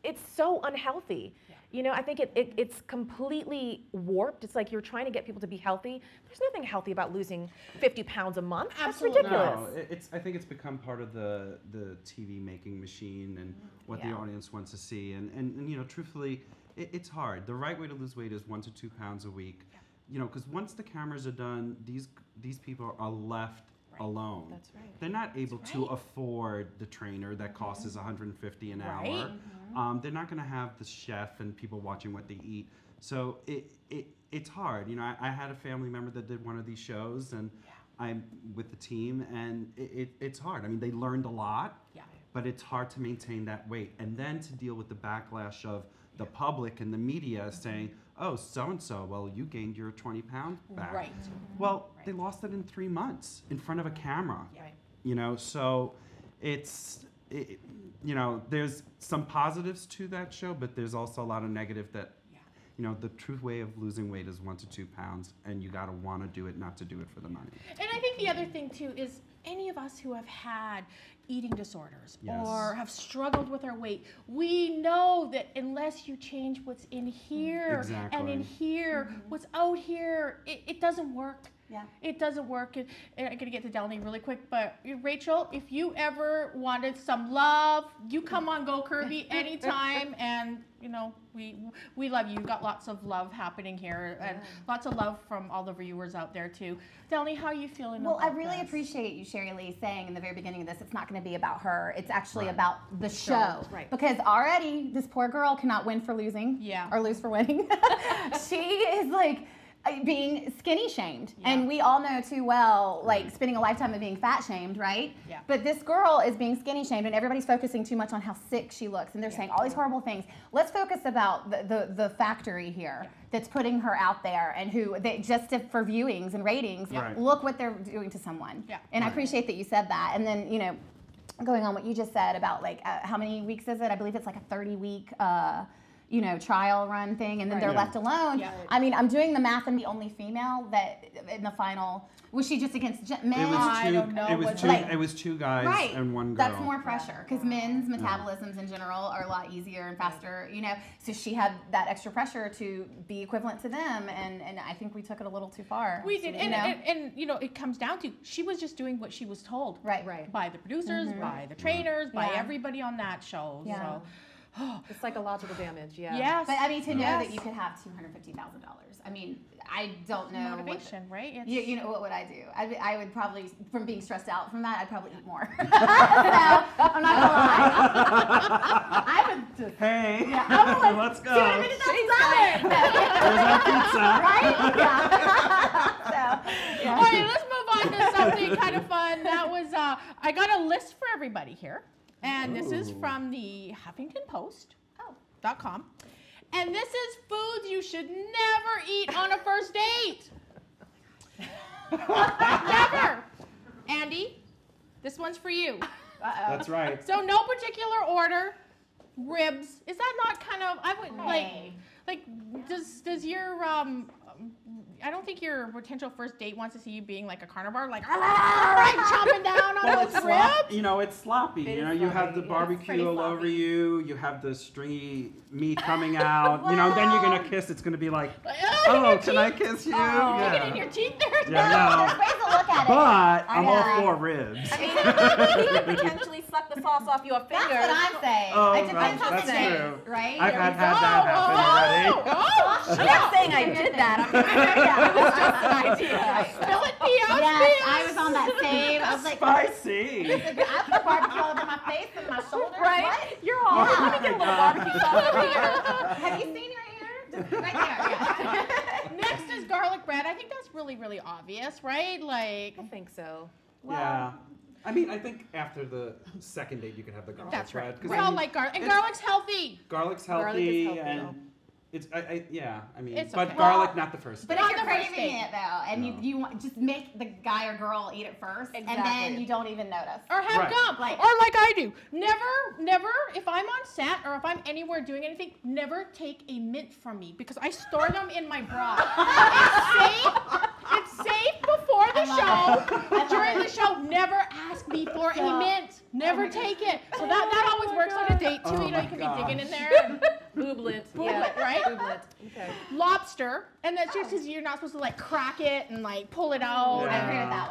Speaker 5: it's so unhealthy. You know, I think it's completely warped. It's like you're trying to get people to be healthy. There's nothing healthy about losing 50 pounds a month.
Speaker 2: Absolutely.
Speaker 5: That's ridiculous.
Speaker 6: No, I think it's become part of the TV making machine and what the audience wants to see. And you know, truthfully, it's hard. The right way to lose weight is 1 to 2 pounds a week. You know, because once the cameras are done, these people are left alone.
Speaker 5: That's right.
Speaker 6: They're not able to afford the trainer that costs us $150 an hour. They're not going to have the chef and people watching what they eat. So it's hard. You know, I had a family member that did one of these shows, and I'm with the team, and it's hard. I mean, they learned a lot, but it's hard to maintain that weight, and then to deal with the backlash of the public and the media saying, oh, so-and-so, well, you gained your 20 pounds back.
Speaker 2: Right.
Speaker 6: Well, they lost it in 3 months in front of a camera.
Speaker 2: Right.
Speaker 6: You know, so you know, there's some positives to that show, but there's also a lot of negative that, you know, the true way of losing weight is 1 to 2 pounds, and you gotta wanna do it, not to do it for the money.
Speaker 2: And I think the other thing too is any of us who have had eating disorders or have struggled with our weight, we know that unless you change what's in here and in here, what's out here, it doesn't work.
Speaker 11: Yeah.
Speaker 2: It doesn't work. And I'm going to get to Delaney really quick, but Rachel, if you ever wanted some love, you come on Go Curvy anytime, and you know, we love you. You've got lots of love happening here, and lots of love from all the viewers out there too. Delaney, how are you feeling
Speaker 11: Well,
Speaker 2: about
Speaker 11: I really
Speaker 2: this?
Speaker 11: appreciate you, Sherry Lee, saying in the very beginning of this, it's not going to be about her. It's actually about the show.
Speaker 5: Right.
Speaker 11: Because already this poor girl cannot win for losing.
Speaker 2: Yeah.
Speaker 11: Or lose for winning. She is like, being skinny shamed. And we all know too well, like spending a lifetime of being fat shamed, right?
Speaker 2: Yeah.
Speaker 11: But this girl is being skinny shamed and everybody's focusing too much on how sick she looks and they're saying all these horrible things. Let's focus about the factory here that's putting her out there and who, they, just for viewings and ratings, look what they're doing to someone. And I appreciate that you said that. And then, you know, going on what you just said about like, how many weeks is it? I believe it's like a 30-week, you know, trial run thing, and then they're left alone. I mean, I'm doing the math, and the only female that in the men. Was she just against men?
Speaker 6: I don't know. It was two guys and one girl.
Speaker 11: That's more pressure because men's metabolisms in general are a lot easier and faster, you know. So she had that extra pressure to be equivalent to them, and I think we took it a little too far.
Speaker 2: We did, and you know, it comes down to she was just doing what she was told, by the producers, by the trainers, by everybody on that show. So.
Speaker 5: The psychological damage,
Speaker 11: Yes. But I mean, to know that you could have $250,000. I mean, I don't know.
Speaker 2: Motivation, right?
Speaker 11: You know, what would I do? I would probably, from being stressed out from that, I'd probably eat more. So, I'm not gonna lie. I would just.
Speaker 6: Hey.
Speaker 11: Yeah, I would like,
Speaker 6: let's go.
Speaker 11: $250,000.
Speaker 6: There's our pizza.
Speaker 11: Right? Yeah. So,
Speaker 2: All right, let's move on to something kind of fun. That was, I got a list for everybody here. And this is from the HuffingtonPost.com. And this is foods you should never eat on a first date. Never. Andy, this one's for you.
Speaker 6: That's right.
Speaker 2: So no particular order. Ribs. Is that not kind of, I would like does your I don't think your potential first date wants to see you being like a carnivore, like chomping down on those ribs.
Speaker 6: You know, it's sloppy. You know, you have the barbecue all over you. You have the stringy meat coming out. You know, then you're gonna kiss. It's gonna be like, oh, can I kiss you?
Speaker 2: Take it in your teeth there.
Speaker 6: Yeah,
Speaker 11: there's ways to look at it.
Speaker 6: But I'm all for ribs.
Speaker 5: I mean, you could potentially suck the sauce off your fingers.
Speaker 11: That's what I'm saying.
Speaker 6: Oh,
Speaker 11: it depends on
Speaker 6: that's
Speaker 11: the day,
Speaker 6: true.
Speaker 11: right?
Speaker 6: I've had that happen already.
Speaker 5: I'm not saying I did that. It was just an idea.
Speaker 2: Spill it, Pia.
Speaker 11: Yes, I was on that same. I was like,
Speaker 6: spicy.
Speaker 11: I put barbecue all over my face and my shoulders.
Speaker 5: Right?
Speaker 11: What?
Speaker 5: You're all. Let me get a little barbecue sauce over here.
Speaker 11: Have you seen right here? Just right there. Yeah.
Speaker 2: Next is garlic bread. I think that's really, really obvious, right? Like,
Speaker 5: I think so.
Speaker 6: Yeah. I mean, I think after the second date you can have the garlic
Speaker 2: that's
Speaker 6: bread.
Speaker 2: right. We all like garlic, and garlic's healthy.
Speaker 6: Garlic's healthy,
Speaker 5: Garlic is healthy,
Speaker 6: and it's I mean,
Speaker 2: It's
Speaker 6: but
Speaker 2: okay.
Speaker 6: garlic not the first
Speaker 11: But
Speaker 6: date.
Speaker 11: if you're
Speaker 2: On the first
Speaker 11: craving
Speaker 2: date.
Speaker 11: it though, and you want just make the guy or girl eat it first, and then you don't even notice.
Speaker 2: Or have
Speaker 6: Right.
Speaker 2: gum,
Speaker 11: Like-
Speaker 2: or like I do. Never, if I'm on set or if I'm anywhere doing anything, never take a mint from me because I store them in my bra. It's safe before the show. During the show, never ask me for a mint. Never take it. So that always works on a date too.
Speaker 6: Oh
Speaker 2: You know, you
Speaker 6: my
Speaker 2: can
Speaker 6: gosh.
Speaker 2: be digging in there. And
Speaker 5: Booblet.
Speaker 2: Booblet, right?
Speaker 5: Booblet. Okay.
Speaker 2: lobster, and that's just because you're not supposed to like crack it and like pull it out.
Speaker 6: Yeah.
Speaker 11: I agree with that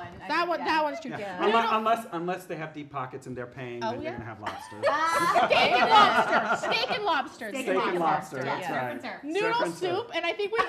Speaker 11: one.
Speaker 2: That one's true.
Speaker 6: Yeah. Unless they have deep pockets and they're paying, then
Speaker 2: yeah?
Speaker 6: they're gonna have lobster.
Speaker 2: Steak and lobster. Steak and lobster.
Speaker 11: Steak
Speaker 6: Steak and lobster. That's
Speaker 11: Yeah.
Speaker 6: right.
Speaker 11: Surf.
Speaker 2: Noodle
Speaker 6: Surf and
Speaker 2: soup,
Speaker 6: surf.
Speaker 2: and I think we've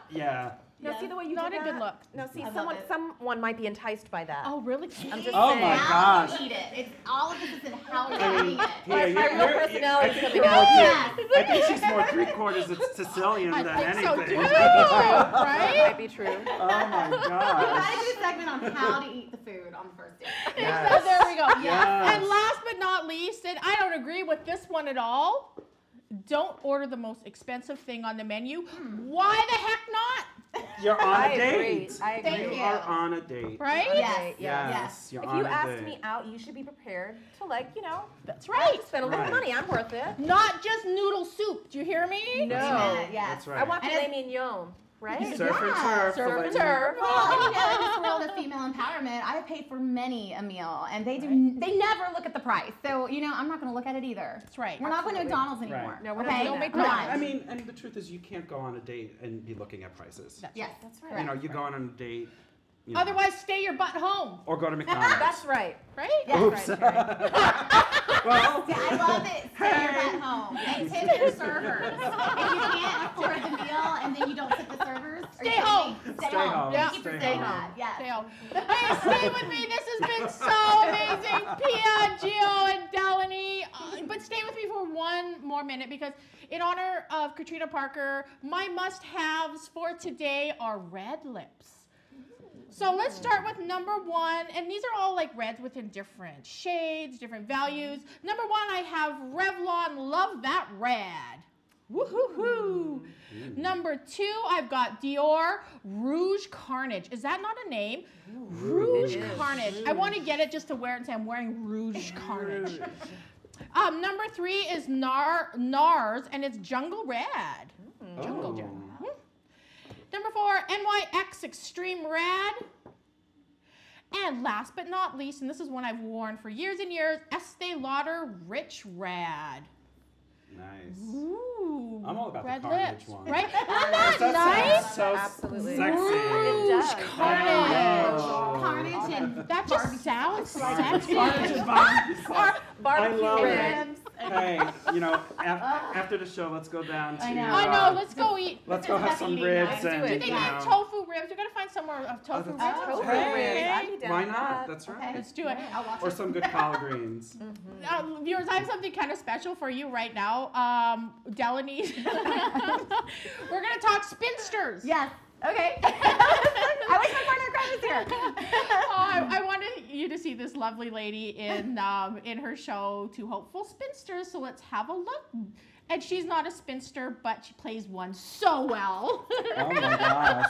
Speaker 6: Yeah.
Speaker 5: Now see the way you
Speaker 2: Not
Speaker 5: did
Speaker 2: a
Speaker 5: that?
Speaker 2: good look.
Speaker 5: Now see,
Speaker 11: I love it.
Speaker 5: someone might be enticed by that.
Speaker 2: Oh, really?
Speaker 5: I'm just
Speaker 6: Oh
Speaker 5: saying.
Speaker 6: my
Speaker 11: How
Speaker 6: gosh.
Speaker 11: you eat it. It's all of this is in how you're
Speaker 6: I mean,
Speaker 11: eating it.
Speaker 6: here,
Speaker 5: My real personality is coming
Speaker 6: you're
Speaker 5: out.
Speaker 6: more
Speaker 11: Yes.
Speaker 6: I think she's more three-quarters Sicilian than
Speaker 2: think so
Speaker 6: anything.
Speaker 2: too,
Speaker 5: That
Speaker 2: right?
Speaker 5: might be true.
Speaker 6: Oh my
Speaker 11: We
Speaker 6: gosh.
Speaker 11: gotta do a segment on how to eat the food on the first date.
Speaker 6: Yes.
Speaker 2: So there we go.
Speaker 6: Yes.
Speaker 2: And last but not least, and I don't agree with this one at all, don't order the most expensive thing on the menu. Why the heck not?
Speaker 6: You're on
Speaker 5: I
Speaker 6: a
Speaker 5: agree.
Speaker 6: date.
Speaker 5: I agree.
Speaker 11: Thank
Speaker 6: You
Speaker 11: you.
Speaker 6: are on a date.
Speaker 2: Right?
Speaker 11: Yes.
Speaker 6: Yes. You're
Speaker 5: If
Speaker 6: on
Speaker 5: you
Speaker 6: a
Speaker 5: asked
Speaker 6: date.
Speaker 5: me out, you should be prepared to, like, you know,
Speaker 2: That's right.
Speaker 5: spend a little
Speaker 6: Right.
Speaker 5: money. I'm worth it.
Speaker 2: Not just noodle soup. Do you hear me?
Speaker 5: No.
Speaker 11: Amen. Yes.
Speaker 6: That's right.
Speaker 5: I want
Speaker 11: And
Speaker 5: filet
Speaker 11: it's-
Speaker 5: mignon, right?
Speaker 6: Surf and turf.
Speaker 5: Surf
Speaker 6: filet
Speaker 5: and turf.
Speaker 11: Well, and you know, in this world of female empowerment, I have paid for many a meal, and they never look at the price. So, you know, I'm not going to look at it either.
Speaker 2: That's right.
Speaker 11: We're not going to McDonald's
Speaker 6: Right.
Speaker 11: anymore.
Speaker 5: No, we're not
Speaker 11: okay?
Speaker 5: doing that.
Speaker 2: Don't make
Speaker 11: We're
Speaker 2: plans.
Speaker 11: not.
Speaker 6: I mean, and the truth is, you can't go on a date and be looking at prices.
Speaker 11: Yes,
Speaker 5: That's
Speaker 11: correct.
Speaker 5: right.
Speaker 6: You know, you go on a date. You know,
Speaker 2: Otherwise, stay your butt home.
Speaker 6: or go to McDonald's.
Speaker 5: That's right.
Speaker 2: Right?
Speaker 11: Yes,
Speaker 6: Oops.
Speaker 11: right.
Speaker 6: Well,
Speaker 11: See, I love it. Stay at home. And tip your servers. If you can't afford the meal and then you don't tip the servers, or
Speaker 2: Stay
Speaker 11: you
Speaker 2: home.
Speaker 11: Stay
Speaker 6: Stay
Speaker 11: home.
Speaker 6: home.
Speaker 2: Yeah.
Speaker 11: Keep your
Speaker 6: Stay
Speaker 11: stay
Speaker 6: home.
Speaker 11: home. Yes.
Speaker 2: Stay home. Hey, stay with me. This has been so amazing. Pia, Gio, and Delaney. But stay with me for for one more minute because in honor of Katrina Parker, my must-haves for today are red lips. So let's start with number 1, and these are all like reds within different shades, different values. Number 1, I have Revlon Love That Red. Woohoo! Number 2, I've got Dior Rouge Carnage. Is that not a name? Rouge Carnage. I want to get it just to wear it and say I'm wearing Rouge Carnage. Number 3 is NARS, and it's Jungle Red. Jungle Red. Number 4, NYX Extreme Red. And last but not least, and this is one I've worn for years and years, Estee Lauder Rich Red.
Speaker 6: Nice.
Speaker 2: Ooh,
Speaker 6: I'm all about
Speaker 2: red
Speaker 6: the carnage
Speaker 2: lips,
Speaker 6: one.
Speaker 2: right? Isn't that nice?
Speaker 6: So
Speaker 5: Absolutely.
Speaker 6: sexy.
Speaker 2: Rouge Carnage.
Speaker 11: Carnage and
Speaker 2: That just sounds sexy.
Speaker 6: Carnage and barbecue.
Speaker 5: Barbecue
Speaker 6: I love
Speaker 5: ribs.
Speaker 6: Hey, you know, after the show, let's go down to.
Speaker 11: I know.
Speaker 2: I know, let's go eat.
Speaker 6: Let's go have some ribs and.
Speaker 2: Do they make tofu ribs? We're gonna find somewhere of tofu ribs.
Speaker 5: Tofu
Speaker 6: Hey,
Speaker 5: ribs. I'd be down
Speaker 6: why
Speaker 5: with
Speaker 6: not?
Speaker 5: that.
Speaker 6: That's right.
Speaker 2: Let's do it.
Speaker 6: Or some good collard greens.
Speaker 2: Viewers, I have something kind of special for you right now. Delaney, we're gonna talk spinsters.
Speaker 11: yes. Okay. I wish my partner Graham was here.
Speaker 2: I wanted you to see this lovely lady in her show, Two Hopeful Spinsters. So let's have a look. And she's not a spinster, but she plays one so well.
Speaker 6: Oh my gosh.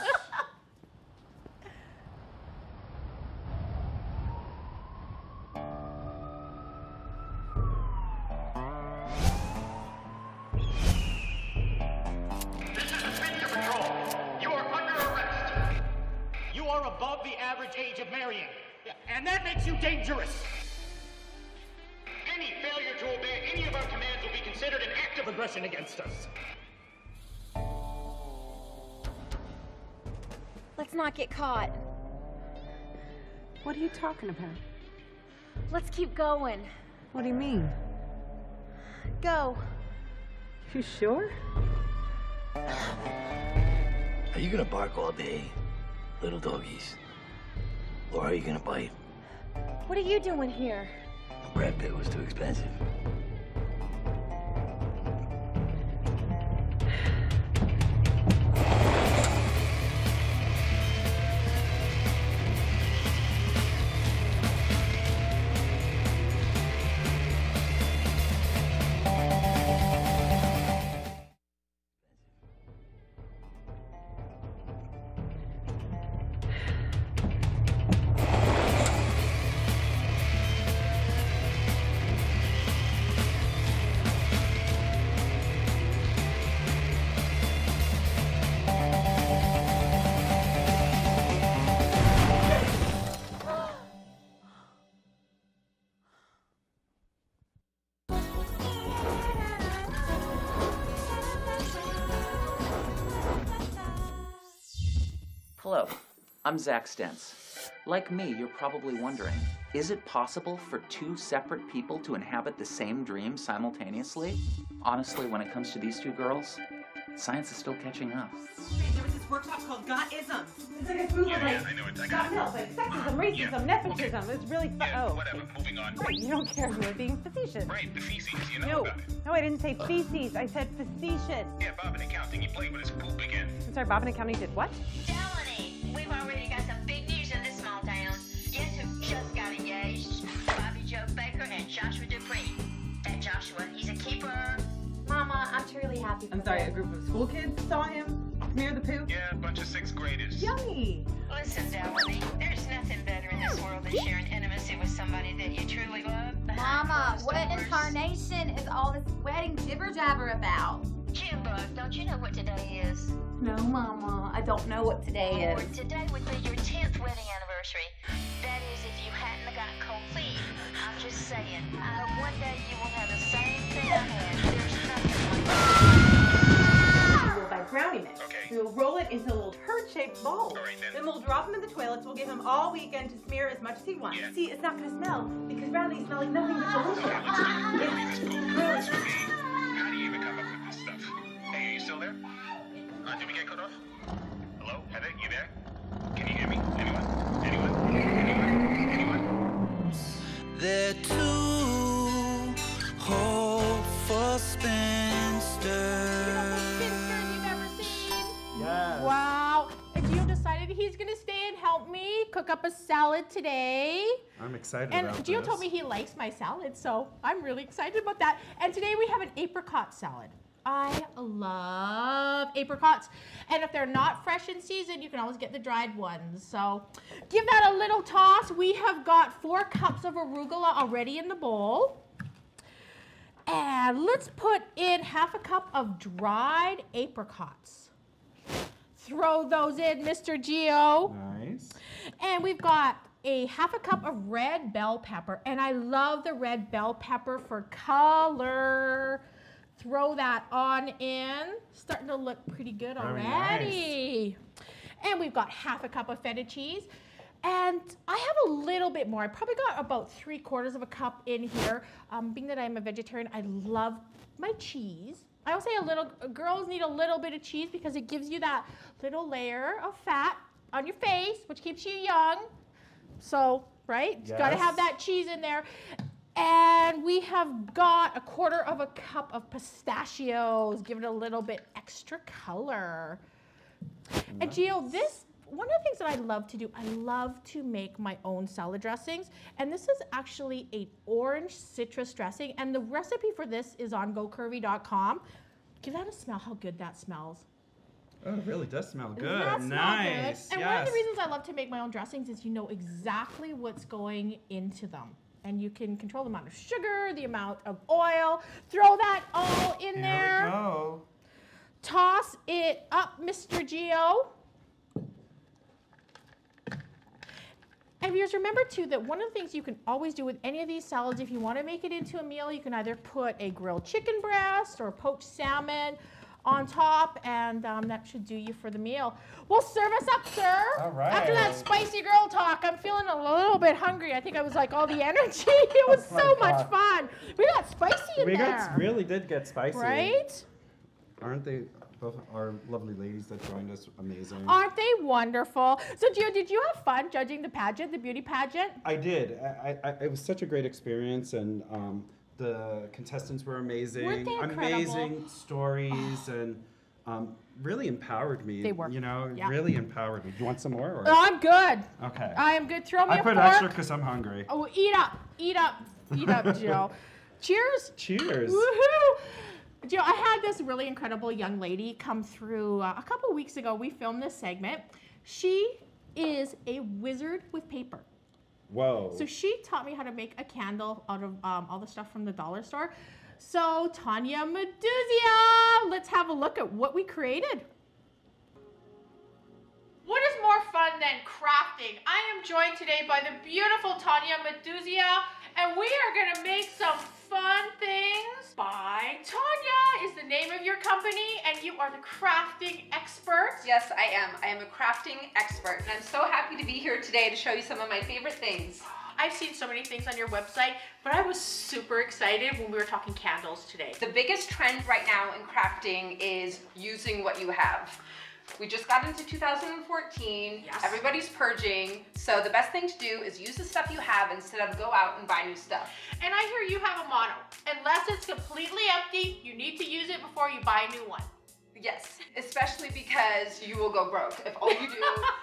Speaker 12: Above the average age of marrying, and that makes you dangerous. Any failure to obey any of our commands will be considered an act of aggression against us.
Speaker 13: Let's not get caught.
Speaker 14: What are you talking about?
Speaker 13: Let's keep going.
Speaker 14: What do you mean?
Speaker 13: Go.
Speaker 14: You sure?
Speaker 15: Are you gonna bark all day, little doggies? Or are you gonna bite?
Speaker 13: What are you doing here?
Speaker 15: Brad Pitt was too expensive.
Speaker 16: Hello, I'm Zach Stentz. Like me, you're probably wondering, is it possible for two separate people to inhabit the same dream simultaneously? Honestly, when it comes to these two girls, science is still catching up.
Speaker 17: There was this workshop called Got-isms.
Speaker 18: It's like a group of
Speaker 17: I know it. I got it.
Speaker 18: like sexism, racism, nepotism. It's really fun. Oh,
Speaker 17: Whatever, moving on.
Speaker 18: right. You don't care. You're being facetious.
Speaker 17: Right, the feces, you know
Speaker 18: No,
Speaker 17: about it.
Speaker 18: no, I didn't say feces. I said facetious.
Speaker 17: Yeah, Bob in accounting, he played with his poop again.
Speaker 18: I'm sorry, Bob in accounting did what?
Speaker 19: Delaney, we've already got some big news in this small town. Guess who just got engaged? Bobby Joe Baker and Joshua Dupree. That Joshua, he's a keeper.
Speaker 13: Mama, I'm truly happy for
Speaker 18: I'm sorry,
Speaker 13: them.
Speaker 18: a group of school kids saw him smear the poop?
Speaker 17: Yeah, a bunch of sixth graders.
Speaker 18: Yummy.
Speaker 19: Listen, Delaney, there's nothing better in this world than sharing intimacy with somebody that you truly love.
Speaker 13: Mama, what incarnation is all this wedding jibber-jabber about?
Speaker 19: Jimbo, don't you know what today is?
Speaker 13: No, Mama, I don't know what today
Speaker 19: Or
Speaker 13: is.
Speaker 19: today would be your 10th wedding anniversary. That is if you hadn't gotten cold feet. I'm just saying, I hope one day you will have the same thing I had. There's nothing like
Speaker 18: We'll buy brownie mix.
Speaker 17: Okay.
Speaker 18: We will roll it into little heart-shaped balls.
Speaker 17: All right, then.
Speaker 18: Then we'll drop him in the toilets. We'll give him all weekend to smear as much as he wants.
Speaker 17: Yeah.
Speaker 18: See, it's not going to smell because brownies smell like nothing but delicious.
Speaker 17: Okay, let's do this poop. That's for me. How do you even come up with this stuff? Hey, are you still there? Did we get cut off? Hello? Heather, you there? Can you hear me? Anyone? Anyone? Anyone?
Speaker 20: They're too hopeful.
Speaker 6: Yes.
Speaker 2: Wow. And Gio decided he's going to stay and help me cook up a salad today.
Speaker 6: I'm excited
Speaker 2: And
Speaker 6: about
Speaker 2: Gio
Speaker 6: this.
Speaker 2: told me he likes my salad, so I'm really excited about that. And today we have an apricot salad. I love apricots. And if they're not fresh in season, you can always get the dried ones. So give that a little toss. We have got 4 cups of arugula already in the bowl. And let's put in half a cup of dried apricots. Throw those in, Mr. Gio.
Speaker 6: Nice.
Speaker 2: And we've got a half a cup of red bell pepper. And I love the red bell pepper for color. Throw that on in. Starting to look pretty good already. Nice. And we've got half a cup of feta cheese. And I have a little bit more. I probably got about 3/4 of a cup in here. Being that I'm a vegetarian, I love my cheese. I always say girls need a little bit of cheese because it gives you that little layer of fat on your face, which keeps you young. So, right? Yes. Got to have that cheese in there. And we have got 1/4 of a cup of pistachios. Give it a little bit extra color. Nice. And Gio, one of the things that I love to do, I love to make my own salad dressings. And this is actually an orange citrus dressing. And the recipe for this is on gocurvy.com. Give that a smell, how good that smells.
Speaker 6: Oh, it really does smell good.
Speaker 2: That
Speaker 6: Nice.
Speaker 2: Good. And one of the reasons I love to make my own dressings is you know exactly what's going into them. And you can control the amount of sugar, the amount of oil. Throw that all in there.
Speaker 6: Here we go.
Speaker 2: Toss it up, Mr. Gio. And viewers, remember too that one of the things you can always do with any of these salads, if you want to make it into a meal, you can either put a grilled chicken breast or poached salmon on top, and that should do you for the meal. Well, serve us up, sir.
Speaker 6: All right.
Speaker 2: After that spicy girl talk, I'm feeling a little bit hungry. I think I was like all the energy. It was so much fun. We got spicy in there.
Speaker 6: We really did get spicy.
Speaker 2: Right?
Speaker 6: Aren't they both our lovely ladies that joined us amazing?
Speaker 2: Aren't they wonderful? So, Gio, did you have fun judging the pageant, the beauty pageant?
Speaker 6: I did. It was such a great experience, and the contestants were amazing.
Speaker 2: Weren't they incredible?
Speaker 6: Amazing stories, and really empowered me.
Speaker 2: They were.
Speaker 6: You know,
Speaker 2: yeah.
Speaker 6: Really empowered me. Do you want some more? Or?
Speaker 2: Oh, I'm good.
Speaker 6: Okay.
Speaker 2: I am good. Throw me a fork.
Speaker 6: I put extra because I'm hungry.
Speaker 2: Oh, eat up, Gio. Cheers.
Speaker 6: Cheers.
Speaker 2: Woohoo. Gio, I had this really incredible young lady come through a couple weeks ago. We filmed this segment. She is a wizard with paper.
Speaker 6: Whoa.
Speaker 2: So she taught me how to make a candle out of all the stuff from the dollar store. So Tanya Meduzia, let's have a look at what we created. What is more fun than crafting? I am joined today by the beautiful Tanya Meduzia, and we are gonna make some fun things by Tanya is the name of your company, and you are the crafting expert.
Speaker 20: Yes, I am. I am a crafting expert, and I'm so happy to be here today to show you some of my favorite things.
Speaker 2: I've seen so many things on your website, but I was super excited when we were talking candles today.
Speaker 20: The biggest trend right now in crafting is using what you have. We just got into 2014, yes. Everybody's purging, so the best thing to do is use the stuff you have instead of go out and buy new stuff.
Speaker 2: And I hear you have a motto, unless it's completely empty, you need to use it before you buy a new one.
Speaker 20: Yes, especially because you will go broke if all you do.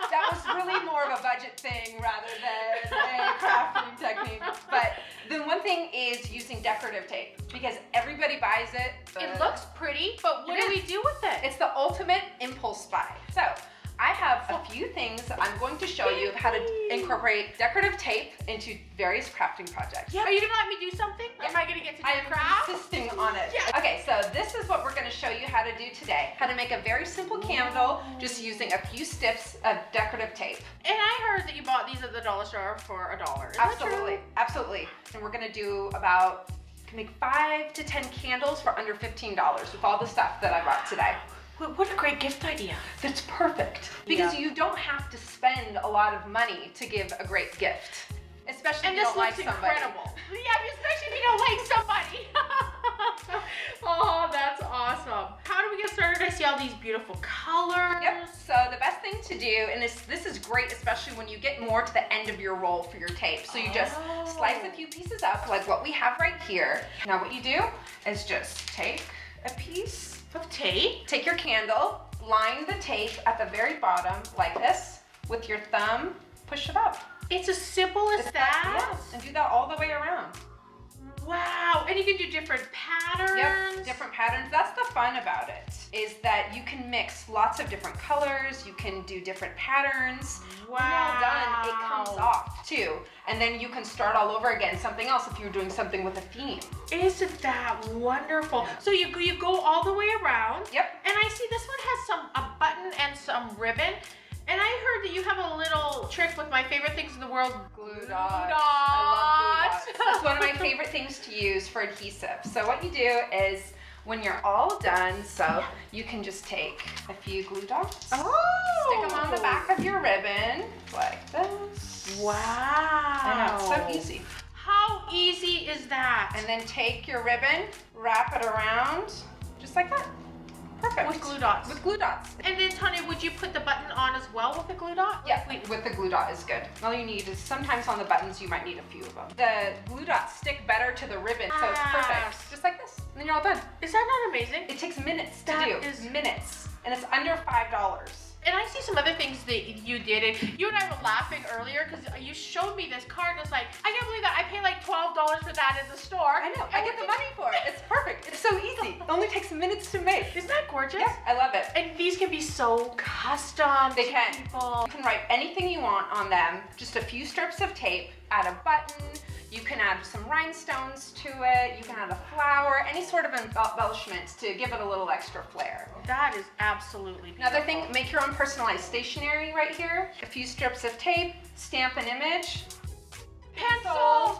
Speaker 20: That was really more of a budget thing rather than a crafting technique. But the one thing is using decorative tape because everybody buys it.
Speaker 2: It looks pretty, but what do we do with it?
Speaker 20: It's the ultimate impulse buy. So I have a few things I'm going to show you how to incorporate decorative tape into various crafting projects.
Speaker 2: Yeah. Are you gonna let me do something? Yeah. Am I gonna get to do the craft?
Speaker 20: I'm insisting on it. Yeah. Okay, so this is what we're gonna show you how to do today. How to make a very simple candle just using a few sticks of decorative tape.
Speaker 2: And I heard that you bought these at the dollar store for $1.
Speaker 20: Absolutely, absolutely. And we're gonna do about, can make 5 to 10 candles for under $15 with all the stuff that I bought today.
Speaker 2: What a great gift idea.
Speaker 20: That's perfect. Because you don't have to spend a lot of money to give a great gift. Especially if you don't like somebody.
Speaker 2: Incredible. Yeah, especially if you don't like somebody. Oh, that's awesome. How do we get started? I see all these beautiful colors.
Speaker 20: Yep. So the best thing to do, and this is great, especially when you get more to the end of your roll for your tape. So you just slice a few pieces up, like what we have right here. Now what you do is just take a piece
Speaker 2: of tape.
Speaker 20: Take your candle, line the tape at the very bottom like this with your thumb. Push it up.
Speaker 2: It's as simple as that?
Speaker 20: Yes, and do that all the way around.
Speaker 2: Wow, and you can do different patterns.
Speaker 20: Yep, different patterns. That's the fun about it, is that you can mix lots of different colors, you can do different patterns.
Speaker 2: Wow.
Speaker 20: When you're all done, it comes off too. And then you can start all over again, something else if you're doing something with a theme.
Speaker 2: Isn't that wonderful? So you go all the way around.
Speaker 20: Yep.
Speaker 2: And I see this one has a button and some ribbon. And I heard that you have a little trick with my favorite things in the world, glue dots.
Speaker 20: I love glue dots. It's one of my favorite things to use for adhesive. So what you do is, when you're all done, you can just take a few glue dots, stick them on the back of your ribbon, like this.
Speaker 2: Wow.
Speaker 20: I know, it's so easy.
Speaker 2: How easy is that?
Speaker 20: And then take your ribbon, wrap it around, just like that. Perfect.
Speaker 2: With glue dots.
Speaker 20: With glue dots.
Speaker 2: And then, Tanya, would you put the button on as well with the glue dot?
Speaker 20: Yeah, with the glue dot is good. All you need is, sometimes on the buttons you might need a few of them. The glue dots stick better to the ribbon, so it's perfect. Just like this. And then you're all done.
Speaker 2: Is that not amazing?
Speaker 20: It takes minutes to
Speaker 2: That
Speaker 20: do.
Speaker 2: is
Speaker 20: minutes. And it's under $5.
Speaker 2: And I see some other things that you did. And you and I were laughing earlier because you showed me this card and it's like, I can't believe that I pay like $12 for that at the store.
Speaker 20: I know, I get the money for it. It's perfect. It's so easy. It only takes minutes to make.
Speaker 2: Isn't that gorgeous?
Speaker 20: Yeah, I love it.
Speaker 2: And these can be so custom.
Speaker 20: They can.
Speaker 2: People.
Speaker 20: You can write anything you want on them. Just a few strips of tape, add a button. You can add some rhinestones to it. You can add a flower, any sort of embellishment to give it a little extra flair.
Speaker 2: That is absolutely beautiful.
Speaker 20: Another thing, make your own personalized stationery right here. A few strips of tape, stamp an image. Pencils.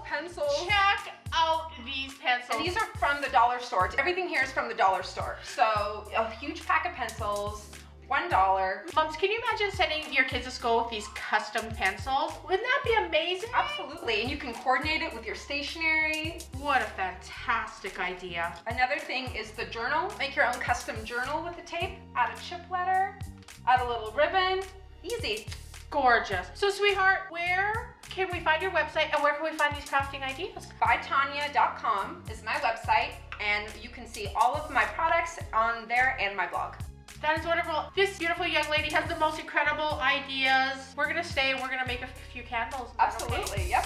Speaker 2: Check out these pencils.
Speaker 20: And these are from the dollar store. Everything here is from the dollar store. So a huge pack of pencils, $1.
Speaker 2: Moms, can you imagine sending your kids to school with these custom pencils? Wouldn't that be amazing?
Speaker 20: Absolutely, and you can coordinate it with your stationery.
Speaker 2: What a fantastic idea.
Speaker 20: Another thing is the journal. Make your own custom journal with the tape. Add a chip letter, add a little ribbon. Easy.
Speaker 2: Gorgeous. So sweetheart, where can we find your website and where can we find these crafting ideas?
Speaker 20: ByTanya.com is my website, and you can see all of my products on there and my blog.
Speaker 2: That is wonderful. This beautiful young lady has the most incredible ideas. We're gonna stay and we're gonna make a few candles.
Speaker 20: Absolutely, okay? Yep.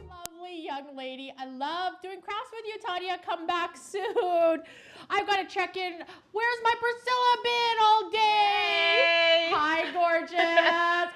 Speaker 2: Lovely young lady. I love doing crafts with you, Tanya. Come back soon. I've got to check in. Where's my Priscilla been all day?
Speaker 21: Hey.
Speaker 2: Hi, gorgeous.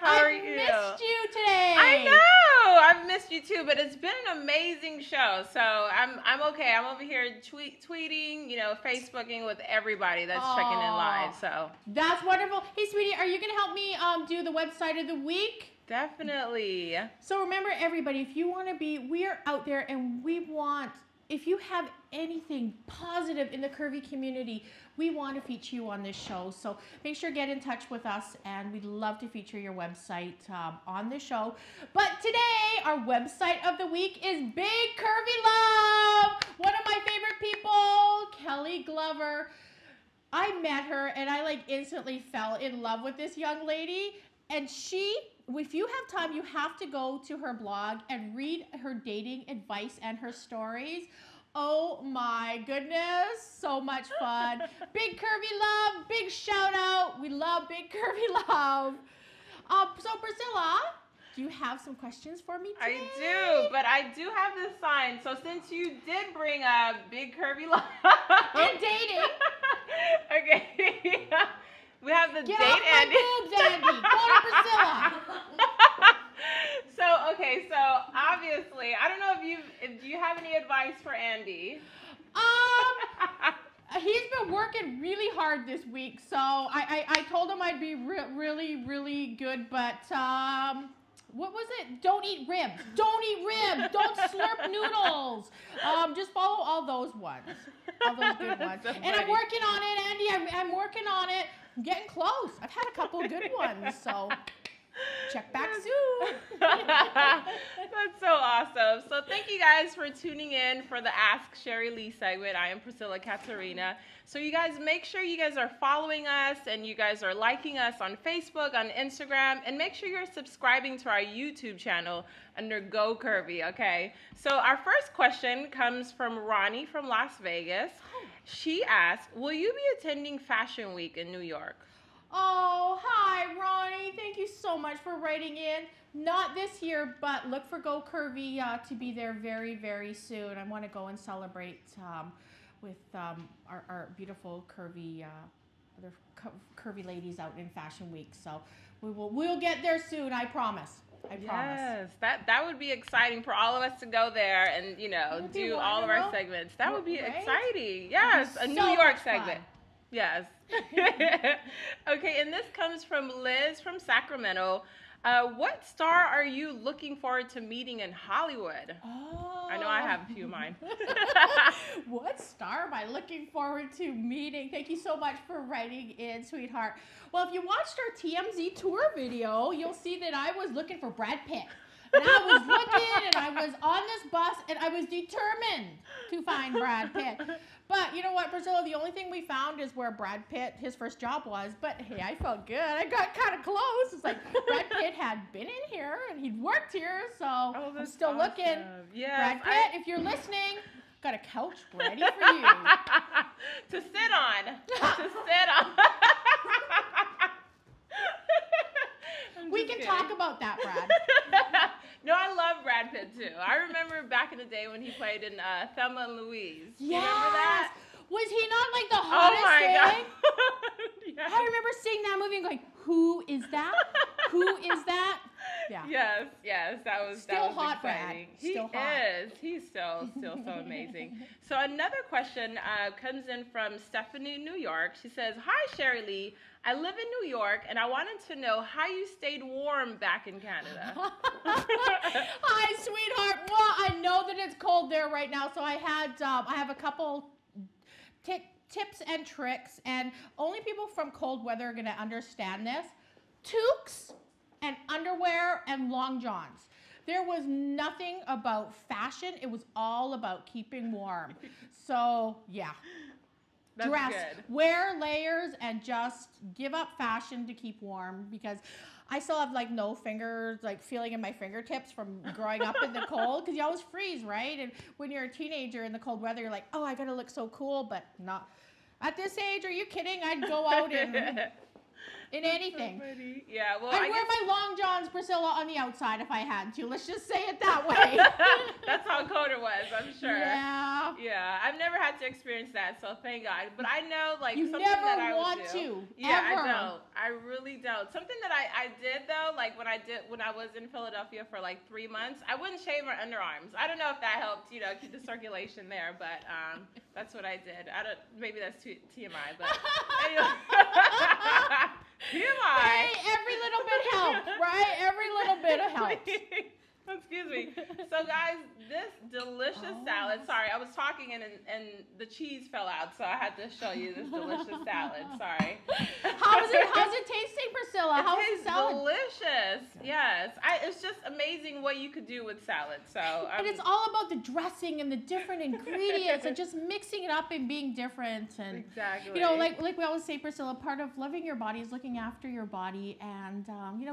Speaker 21: How are
Speaker 2: I
Speaker 21: you?
Speaker 2: missed you today.
Speaker 21: I know. I've missed you too, but it's been an amazing show. So I'm okay. I'm over here tweeting, Facebooking with everybody that's checking in live. So
Speaker 2: that's wonderful. Hey, sweetie, are you gonna help me do the website of the week?
Speaker 21: Definitely.
Speaker 2: So remember, everybody, if you want to we are out there and we want, if you have anything positive in the curvy community, we want to feature you on this show. So make sure to get in touch with us, and we'd love to feature your website on the show. But today, our website of the week is Big Curvy Love. One of my favorite people, Kelly Glover. I met her and I instantly fell in love with this young lady. And if you have time, you have to go to her blog and read her dating advice and her stories. Oh my goodness, so much fun. Big Curvy Love, big shout out. We love Big Curvy Love. So Priscilla, do you have some questions for me today?
Speaker 21: I do, but I do have this sign. So since you did bring up Big Curvy Love.
Speaker 2: And dating.
Speaker 21: Okay. We have the
Speaker 2: Get
Speaker 21: date
Speaker 2: off my
Speaker 21: Andy.
Speaker 2: boobs, Andy. Go to Priscilla.
Speaker 21: So obviously, I don't know if do you have any advice for Andy?
Speaker 2: He's been working really hard this week, so I told him I'd be really, really good, but what was it? Don't eat ribs. Don't eat ribs. Don't slurp noodles. Just follow all those ones. All those good ones.
Speaker 21: So
Speaker 2: and I'm working on it, Andy. I'm working on it. I'm getting close. I've had a couple of good ones, so Check back soon.
Speaker 21: That's so awesome. So thank you guys for tuning in for the Ask Sherry Lee segment. I am Priscilla Katarina. So you guys make sure you guys are following us and you guys are liking us on Facebook, on Instagram, and make sure you're subscribing to our YouTube channel under Go Curvy, okay? So our first question comes from Ronnie from Las Vegas. She asked, will you be attending Fashion Week in New York?
Speaker 2: Oh, hi, Ronnie. Thank you so much for writing in. Not this year, but look for Go Curvy to be there very, very soon. I want to go and celebrate with our beautiful curvy other curvy ladies out in Fashion Week. So we'll get there soon. I promise. I promise.
Speaker 21: Yes, that would be exciting for all of us to go there and do all of our segments. That would be exciting. Yes, a New York segment. Yes. Okay, and this comes from Liz from Sacramento. What star are you looking forward to meeting in Hollywood?
Speaker 2: Oh.
Speaker 21: I know I have a few of mine.
Speaker 2: What star am I looking forward to meeting? Thank you so much for writing in, sweetheart. Well, if you watched our TMZ tour video, you'll see that I was looking for Brad Pitt. And I was looking, and I was on this bus, and I was determined to find Brad Pitt. But you know what, Priscilla? The only thing we found is where Brad Pitt, his first job was. But hey, I felt good. I got kind of close. It's like Brad Pitt had been in here, and he'd worked here, so I'm still looking.
Speaker 21: Yes,
Speaker 2: Brad Pitt, if you're listening, got a couch ready for you.
Speaker 21: To sit on. To sit on.
Speaker 2: We can talk about that, Brad.
Speaker 21: No, I love Brad Pitt too. I remember back in the day when he played in Thelma and Louise.
Speaker 2: Yes.
Speaker 21: Remember that?
Speaker 2: Was he not like the hottest
Speaker 21: Oh my
Speaker 2: thing?
Speaker 21: God. Yes.
Speaker 2: I remember seeing that movie and going, "Who is that? Who is that?" Yeah.
Speaker 21: Yes, that was
Speaker 2: Still
Speaker 21: that was
Speaker 2: hot, Brad.
Speaker 21: exciting.
Speaker 2: Still
Speaker 21: he
Speaker 2: hot.
Speaker 21: is. He's still so amazing. So another question comes in from Stephanie, New York. She says, "Hi, Sherry Lee. I live in New York, and I wanted to know how you stayed warm back in Canada."
Speaker 2: Hi, sweetheart. Well, I know that it's cold there right now, so I have a couple tips and tricks, and only people from cold weather are going to understand this. Toques and underwear and long johns. There was nothing about fashion. It was all about keeping warm. So, yeah.
Speaker 21: That's
Speaker 2: Dress,
Speaker 21: good.
Speaker 2: wear layers, and just give up fashion to keep warm, because I still have like no fingers, like feeling in my fingertips from growing up in the cold, because you always freeze, right? And when you're a teenager in the cold weather, you're like, oh, I gotta look so cool, but not at this age. Are you kidding? I'd go out in anything.
Speaker 21: So yeah, well,
Speaker 2: I'd wear my long johns, Priscilla, on the outside if I had to. Let's just say it that way.
Speaker 21: That's how cold it was, I'm sure.
Speaker 2: Yeah.
Speaker 21: Yeah, I've never had to experience that, so thank God. But I know, like,
Speaker 2: You
Speaker 21: something
Speaker 2: never
Speaker 21: that I
Speaker 2: want
Speaker 21: would do.
Speaker 2: to,
Speaker 21: Yeah,
Speaker 2: ever.
Speaker 21: I don't. I really don't. Something that I did though, like when I was in Philadelphia for like 3 months, I wouldn't shave my underarms. I don't know if that helped, keep the circulation there, but that's what I did. Maybe that's TMI, but anyway. TMI.
Speaker 2: Hey, every little bit helps, right? Every little bit helps.
Speaker 21: Excuse me. So guys, this delicious salad, sorry, I was talking and the cheese fell out, so I had to show you this delicious salad. Sorry.
Speaker 2: How's it tasting, Priscilla? How's
Speaker 21: It tastes
Speaker 2: the salad?
Speaker 21: delicious. Yes. It's just amazing what you could do with salad. So
Speaker 2: And it's all about the dressing and the different ingredients and just mixing it up and being different. And
Speaker 21: exactly.
Speaker 2: like we always say, Priscilla, part of loving your body is looking after your body and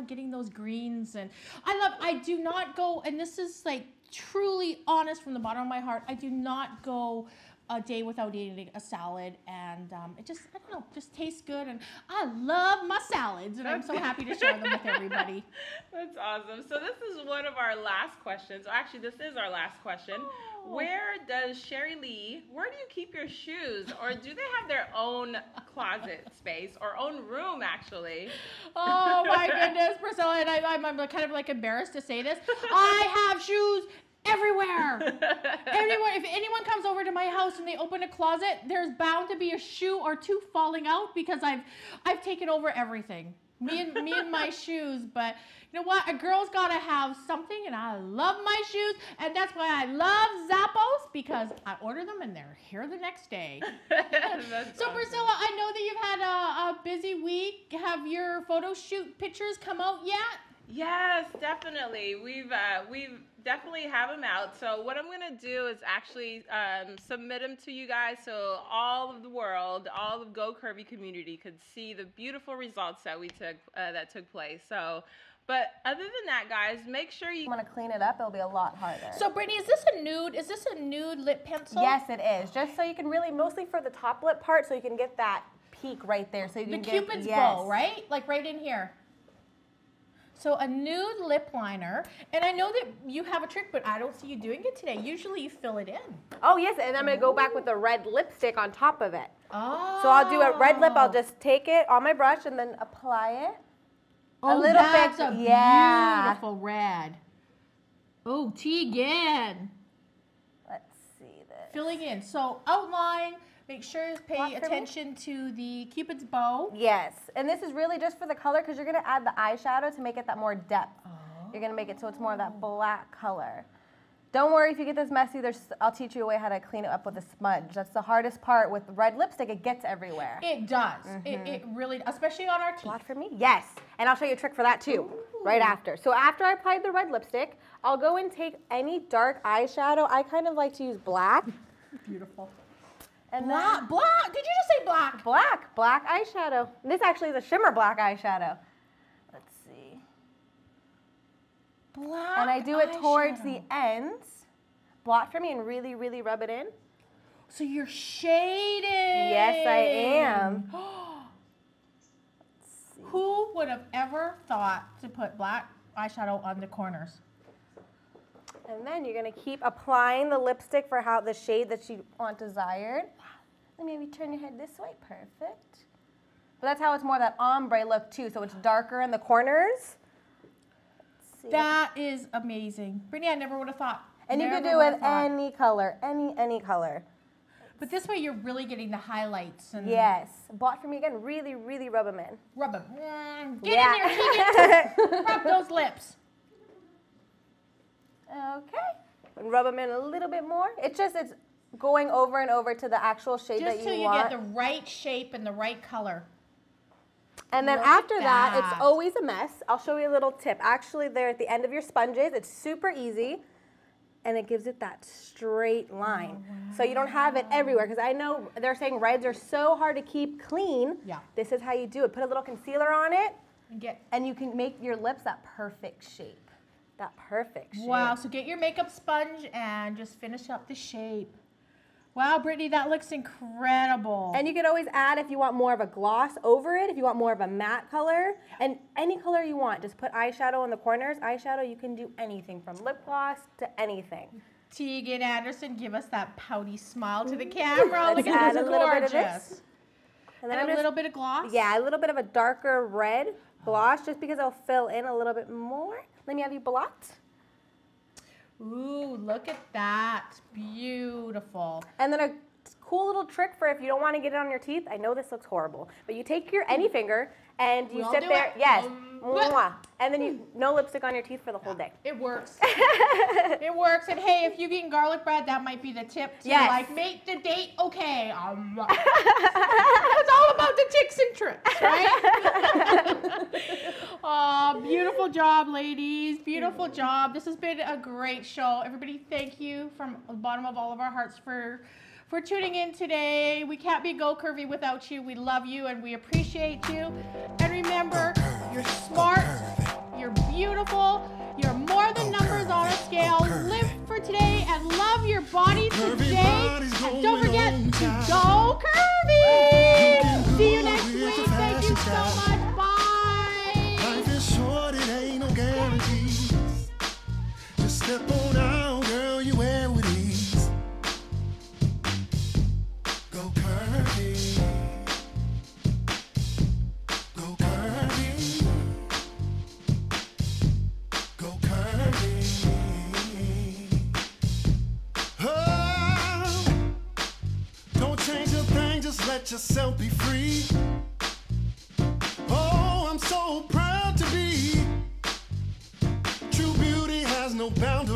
Speaker 2: getting those greens. And I do not go, and this is like truly honest from the bottom of my heart, I do not go a day without eating a salad, and it just, I don't know, just tastes good, and I love my salads, and I'm so happy to share them with everybody.
Speaker 21: That's awesome. So this is one of our last questions. Actually, this is our last question.
Speaker 2: Oh.
Speaker 21: Where do you keep your shoes? Or do they have their own closet space or own room, actually?
Speaker 2: Oh my goodness, Priscilla, and I'm kind of like embarrassed to say this. I have shoes everywhere. If anyone comes over to my house and they open a closet, there's bound to be a shoe or two falling out, because I've taken over everything. Me and my shoes. But you know what? A girl's gotta have something, and I love my shoes, and that's why I love Zappos, because I order them and they're here the next day. So
Speaker 21: awesome.
Speaker 2: Priscilla, I know that you've had a busy week. Have your photo shoot pictures come out yet?
Speaker 21: Yes, definitely. We've definitely have them out. So what I'm gonna do is actually submit them to you guys, so all of the world, all of Go Curvy community could see the beautiful results that we took that took place. So, but other than that, guys, make sure you
Speaker 10: want to clean it up. It'll be a lot harder.
Speaker 2: So Brittany, is this a nude? Is this a nude lip pencil?
Speaker 10: Yes, it is. Just so you can really, mostly for the top lip part, so you can get that peak right there. So you can
Speaker 2: the
Speaker 10: get
Speaker 2: Cupid's bow, right? Like right in here. So a nude lip liner, and I know that you have a trick, but I don't see you doing it today. Usually you fill it in.
Speaker 10: Oh yes, and I'm gonna go back with the red lipstick on top of it. Oh. So I'll do a red lip. I'll just take it on my brush and then apply it.
Speaker 2: Oh,
Speaker 10: a little
Speaker 2: that's
Speaker 10: bit.
Speaker 2: a beautiful red. Oh, Tegan.
Speaker 10: Let's see this.
Speaker 2: Filling in. So outline. Make sure you pay attention to the Cupid's bow.
Speaker 10: Yes, and this is really just for the color because you're going to add the eyeshadow to make it that more depth. Oh. You're going to make it so it's more of that black color. Don't worry if you get this messy. I'll teach you a way how to clean it up with a smudge. That's the hardest part with red lipstick. It gets everywhere.
Speaker 2: It does. It really, especially on our teeth.
Speaker 10: Blot for me? Yes, and I'll show you a trick for that too, right after. So after I applied the red lipstick, I'll go and take any dark eyeshadow. I kind of like to use black.
Speaker 2: Beautiful.
Speaker 10: And
Speaker 2: black. Did you just say black?
Speaker 10: Black eyeshadow. This actually is a shimmer black eyeshadow. Let's see.
Speaker 2: Black.
Speaker 10: And I do it towards the ends. Blot for me and really, really rub it in.
Speaker 2: So you're shading.
Speaker 10: Yes, I am.
Speaker 2: Who would have ever thought to put black eyeshadow on the corners?
Speaker 10: And then you're going to keep applying the lipstick for how the shade that you want desired. And maybe turn your head this way. Perfect. But that's how it's more that ombre look too. So it's darker in the corners.
Speaker 2: That is amazing. Brittany, I never would have thought.
Speaker 10: And you could do it any color, any color.
Speaker 2: But this way you're really getting the highlights. And
Speaker 10: yes. Blot for me again. Really, really rub them in.
Speaker 2: Rub them. Get in there, Tegan. Rub those lips.
Speaker 10: Okay, and rub them in a little bit more. It's going over and over to the actual shade that you want.
Speaker 2: Just so you get the right shape and the right color.
Speaker 10: And then after that, it's always a mess. I'll show you a little tip. Actually, there at the end of your sponges, it's super easy, and it gives it that straight line. So you don't have it everywhere, because I know they're saying reds are so hard to keep clean.
Speaker 2: Yeah.
Speaker 10: This is how you do it. Put a little concealer on it, and you can make your lips that perfect shape. That perfect shape.
Speaker 2: Wow, so get your makeup sponge and just finish up the shape. Wow, Brittany, that looks incredible.
Speaker 10: And you can always add if you want more of a gloss over it, if you want more of a matte color, and any color you want. Just put eyeshadow in the corners. Eyeshadow, you can do anything from lip gloss to anything.
Speaker 2: Tegan Anderson, give us that pouty smile to the camera. Look at
Speaker 10: add
Speaker 2: this,
Speaker 10: a little
Speaker 2: gorgeous.
Speaker 10: bit of this.
Speaker 2: And then a little bit of gloss?
Speaker 10: Yeah, a little bit of a darker red gloss, just because it'll fill in a little bit more. Let me have you blot.
Speaker 2: Ooh, look at that. Beautiful.
Speaker 10: And then a cool little trick for if you don't want to get it on your teeth. I know this looks horrible, but you take your any finger and you sit there. Yes. And then no lipstick on your teeth for the whole day.
Speaker 2: It works. It works. And hey, if you're eating garlic bread, that might be the tip to like make the date okay. It's all about the tips and tricks, right? Beautiful job, ladies. Beautiful job. This has been a great show. Everybody, thank you from the bottom of all of our hearts for tuning in today. We can't be Go Curvy without you. We love you and we appreciate you. And remember, you're smart, you're beautiful, you're more than numbers on a scale. Live for today and love your body today. And don't forget to go curvy. See you next week. Thank you so much. Bye.
Speaker 1: Life is short, it ain't no guarantees. Just step on out, girl, you wear with ease. Go curvy. Go curvy. Go curvy. Oh, don't change a thing, just let yourself be free. Oh, I'm so proud to be. True beauty has no boundaries.